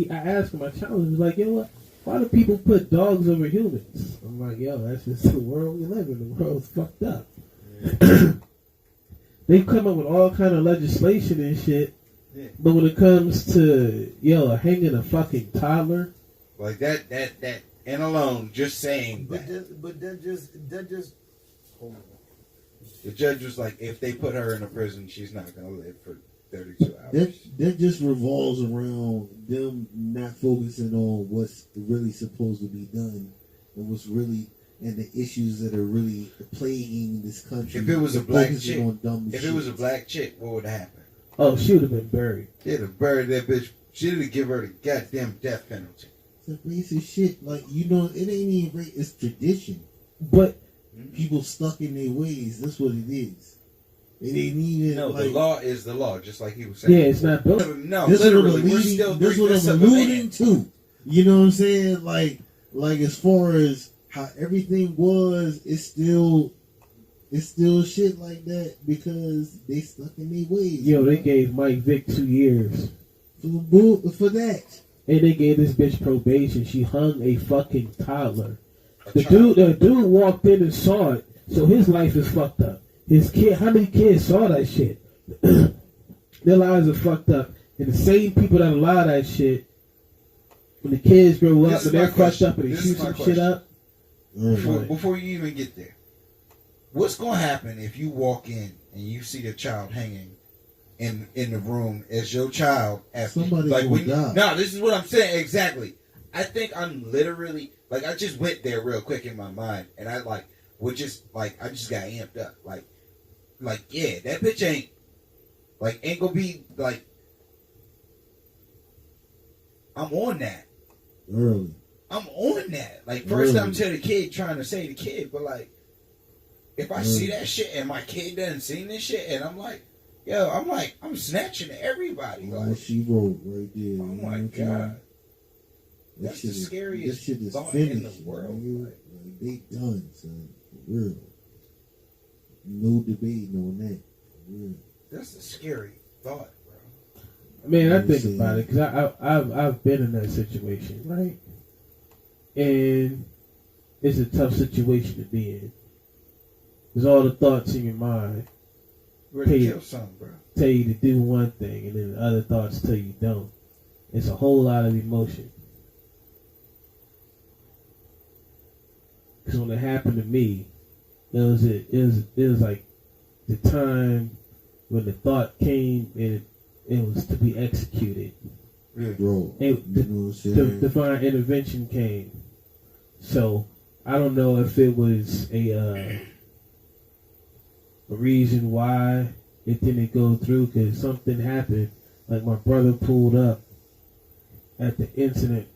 I asked him, I challenged him, he was like, yo, why do people put dogs over humans? I'm like, yo, that's just the world we live in. The world's fucked up. They come up with all kind of legislation and shit, but when it comes to, yo, hanging a fucking toddler, like that and alone, just saying that. That just. Hold on. The judge was like, if they put her in a prison, she's not gonna live for 32 hours. That just revolves around them not focusing on what's really supposed to be done and what's really and the issues that are really plaguing this country. If it was a black Focusing chick, on dumb if shit. it was a black chick, what would have happened? Oh, she would have been buried. They'd have buried that bitch. She'd have given her the goddamn death penalty. It's a racist shit. Like, you know, it ain't even race. It's tradition. But People stuck in their ways. That's what it is. It ain't even No, like, the law is the law, just like he was saying. yeah, it's not built. No, This literally, what we're I'm still alluding, this what three-fifths I'm of a alluding man. to. You know what I'm saying? Like as far as how everything was, it's still shit like that because they stuck in their ways. Yo, they gave Mike Vick 2 years. for that. And they gave this bitch probation. She hung a fucking toddler. A The child. dude walked in and saw it, so his life is fucked up. His kid, how many kids saw that shit? Their lives are fucked up. And the same people that allow that shit, when the kids grow up This is and they're my fucked question. up and they This is shoot my some question. shit up. Before you even get there, what's gonna happen if you walk in and you see the child hanging in the room as your child? After, Somebody like gonna die. no, this is what I'm saying exactly. I think I'm literally like I just went there real quick in my mind, and I like would just like I just got amped up, like yeah, that bitch ain't gonna be like I'm on that. Early. I'm on that. Like, first Really? I'm to the kid trying to say the kid, but like, if I see that shit and my kid doesn't see this shit, and I'm like, yo, I'm snatching everybody. What Like, she wrote right there. oh you know my what I'm saying? god, That that's shit the is- scariest That shit is thought finished in the world. nigga. Like, they done, son. For real. No debating on that. For real. That's a scary thought, bro. Man, I I'm think saying- about it because I've been in that situation, right? And it's a tough situation to be in. There's all the thoughts in your mind Ready to Hey. kill something, bro. tell you to do one thing, and then the other thoughts tell you don't. It's a whole lot of emotion. Because when it happened to me, it was like the time when the thought came and it was to be executed. Bro. It, You know what I'm the saying? divine intervention came. So I don't know if it was a reason why it didn't go through because something happened. Like my brother pulled up at the incident,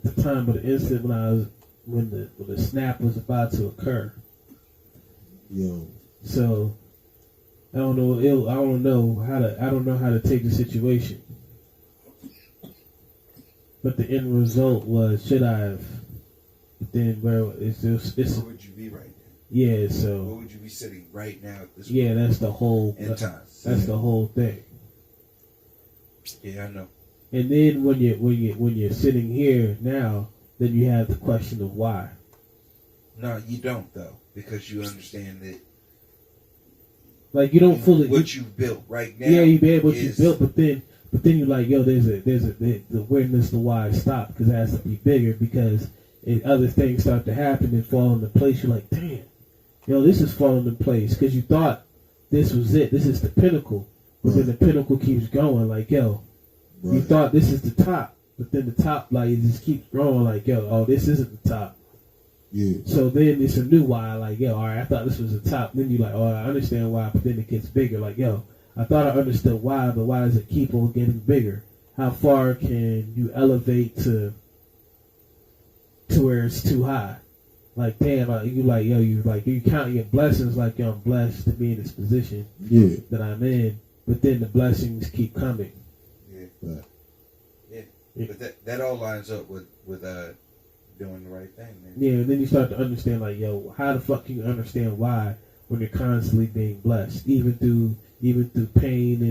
at the time of the incident when the snap was about to occur. Yo. So I don't know how to take the situation. But the end result was should I have? But then, bro, it's Where would you be right now? yeah. Where So would you be sitting right now at this yeah, that's the whole in time? that's the whole thing. Yeah, I know. And then when you're sitting here now, then you have the question of why. No, you don't though, because you understand that Like you don't fully. what you've built right now. Yeah, you be able to is- build, but then you like, yo, there's the awareness to why it stopped because it has to be bigger because other things start to happen and fall into place. You're like, damn, yo, this is falling in place because you thought this was it. This is the pinnacle, but then the pinnacle keeps going. Like, yo, you Right. thought this is the top, but then the top like it just keeps growing. Like, yo, oh, this isn't the top. Yeah. So then it's a new why. Like, yo, all right, I thought this was the top. Then you like, oh, I understand why, but then it gets bigger. Like, yo, I thought I understood why, but why does it keep on getting bigger? How far can you elevate to where it's too high? Like, damn, you count your blessings like, yo, I'm blessed to be in this position Yeah. that I'm in, but then the blessings keep coming. Yeah. Right. Yeah. Yeah. But that all lines up with doing the right thing, man. Yeah, and then you start to understand, like, yo, how the fuck can you understand why when you're constantly being blessed, even through pain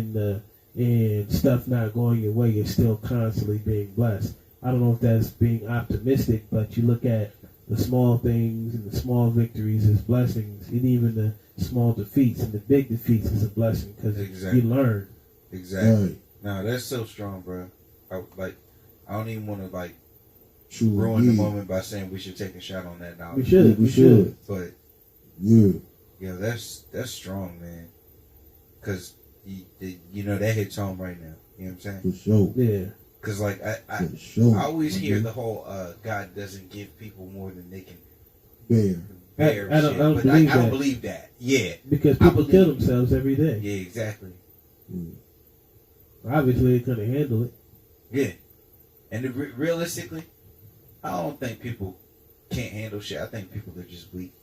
and stuff not going your way, you're still constantly being blessed. I don't know if that's being optimistic, but you look at the small things and the small victories as blessings, and even the small defeats and the big defeats is a blessing because Exactly. you learn. Exactly. Right. No, that's so strong, bro. I don't even want to True. ruin yeah. the moment by saying we should take a shot on that We knowledge. should. Yeah, we should. But Yeah. yeah, that's strong, man. Because you know that hits home right now. You know what I'm saying? For sure. Yeah. Because like I For sure. always hear Mhm. the whole God doesn't give people more than they can Bear. bear. I don't shit. believe But I don't that. believe that. Yeah, Because I people kill believe- themselves every day. yeah, exactly. Obviously, they couldn't handle it. Yeah, and realistically, I don't think people can't handle shit. I think people are just weak.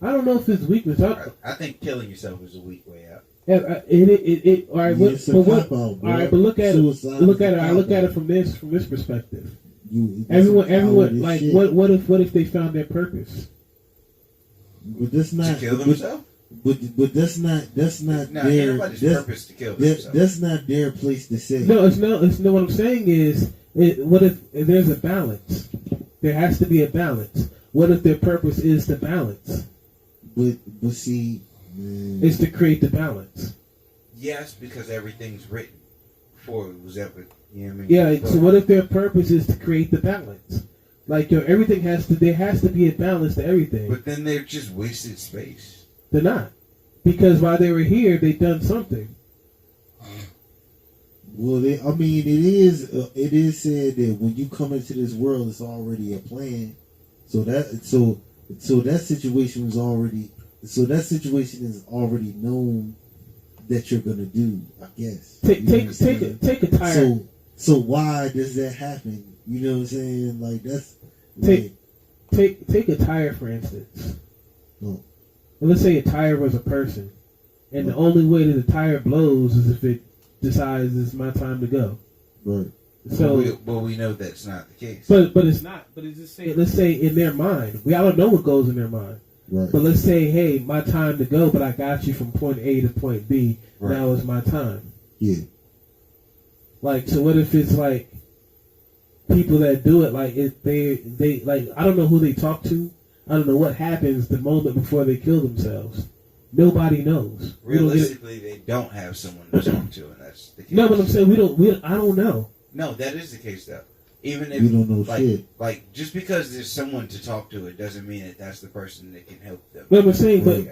I don't know if it's weakness. I think killing yourself is a weak way out. All right, It's a but what? cop out, bro. All right, but look at Suicide it. Look is at a it. I cop look at out. it from this perspective. It's Everyone, a cowardly like, shit. what if they found their purpose? But that's not. To kill themselves? But that's not Nah, their. everybody's That's, purpose to kill themselves. that's not their place to say. No, it's no. What I'm saying is, what if there's a balance? There has to be a balance. What if their purpose is to balance? But see, man, Is to create the balance. Yes, because everything's written before it was ever. You know what I mean? Yeah. So But- what if their purpose is to create the balance? Like everything has to. There has to be a balance to everything. But then they've just wasted space. They're not, because while they were here, they done something. well, I mean, it is said that when you come into this world, it's already a plan. So that situation was already. So that situation is already known that you're gonna do. I guess. You know what I'm saying? Take a tire. So why does that happen? You know what I'm saying? Like that's Take- Take a tire for instance. Oh. And let's say a tire was a person, and the only way that the tire blows is if it decides it's my time to go. right. So, But we know that's not the case. but it's not. But it's just say, let's say in their mind, I don't know what goes in their mind. Right. But let's say, hey, my time to go, but I got you from point A to point B. Right. Now is my time. Yeah. Like, so what if it's like people that do it, like if they like, I don't know who they talk to. I don't know what happens the moment before they kill themselves. Nobody knows. We don't get it. Realistically, they don't have someone to talk to, and that's the case. No, but I'm saying I don't know. No, that is the case though. Even if You don't know like, shit. like just because there's someone to talk to, it doesn't mean that that's the person that can help them. But I'm saying, Right.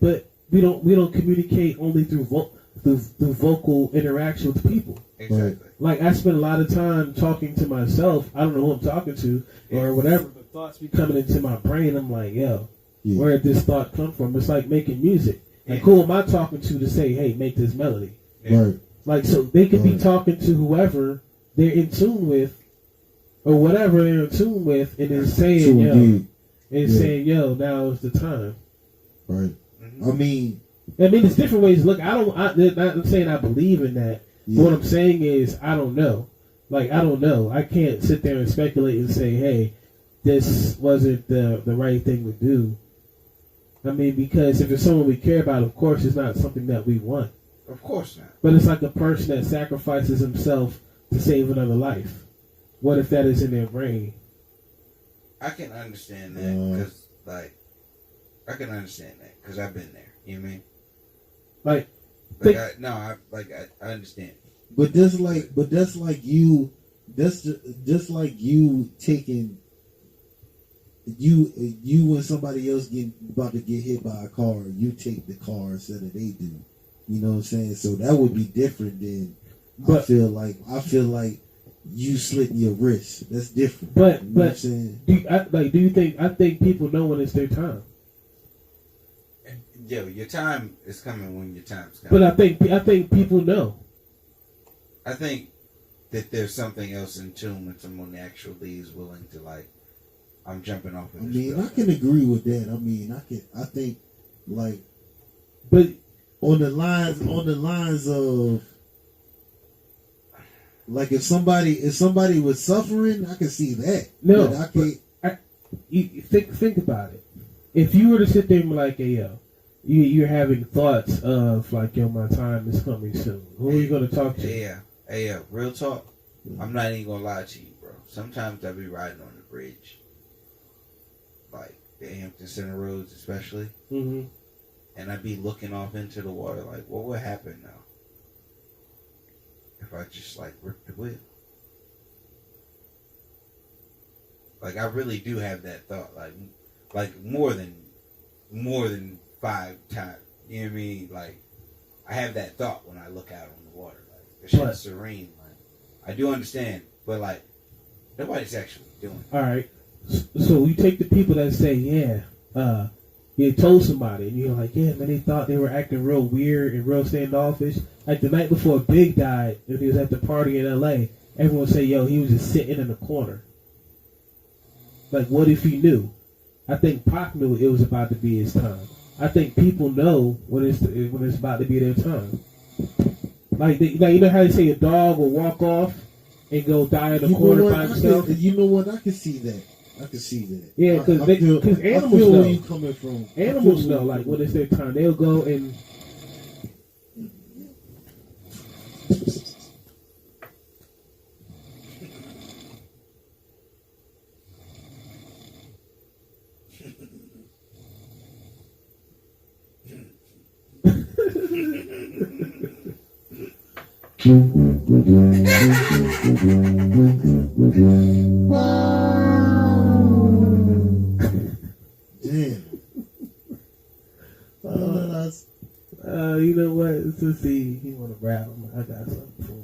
but we don't communicate only through vocal interaction with people. Exactly. Like I spend a lot of time talking to myself. I don't know who I'm talking to or whatever, but thoughts be coming into my brain. I'm like, yo, Yeah. where did this thought come from? It's like making music. Like Yeah. who am I talking to say, hey, make this melody? Yeah. Right. Like so they could be Right. talking to whoever they're in tune with, or whatever they're in tune with, and is saying, So yo, indeed. and Yeah. saying, yo, now is the time. Right. Mhm. I mean, there's different ways. Look, I'm saying I believe in that. yeah. But what I'm saying is, I don't know. Like, I don't know. I can't sit there and speculate and say, hey, this wasn't the right thing to do. I mean, because if it's someone we care about, of course, it's not something that we want. Of course not. But it's like a person that sacrifices himself to save another life. What if that is in their brain? I can understand that because, like, I can understand that because I've been there. You know what I mean? Like, I understand. But that's like you. That's just like you taking. You when somebody else about to get hit by a car, you take the car instead of they do. You know what I'm saying? So that would be different than. I feel like you slitting your wrist. That's different. You know what I'm saying? Do you think? I think people know when it's their time. Yo, your time is coming when your time's coming. But I think people know. I think that there's something else in tune when someone actually is willing to, like, I'm jumping off of I this mean, building. I can agree with that. I mean, I think like, but on the lines of like if somebody was suffering, I can see that. No, but I can't. You think about it. If you were to sit there and be like, hey, yo, you're having thoughts of like, yo, my time is coming soon. Who are you going to talk to? Hey, real talk. I'm not even gonna lie to you, bro. Sometimes I be riding on the bridge, like the Hampton Center roads, especially, Mm-hmm. and I be looking off into the water, like, what would happen now if I just like rip the wheel? Like, I really do have that thought, like more than 5 times. You know what I mean? Like, I have that thought when I look out on the water. Like, this But- shit's serene. Like, I do understand, but like, nobody's actually doing it. All right. So you take the people that say, yeah, you told somebody, and you're like, yeah, man, they thought they were acting real weird and real standoffish. Like the night before Big died, and he was at the party in L.A., everyone say, yo, he was just sitting in the corner. Like, what if he knew? I think Pac knew it was about to be his time. I think people know when it's about to be their time. Like you know how they say a dog will walk off and go die in the corner by himself? You know what? I can see that. I can see that. Yeah, because I animals feel know. where you coming from. Animals know, like, when it's their time. They'll go and... Damn. You know what? Let's just see. You want to rap? I got something for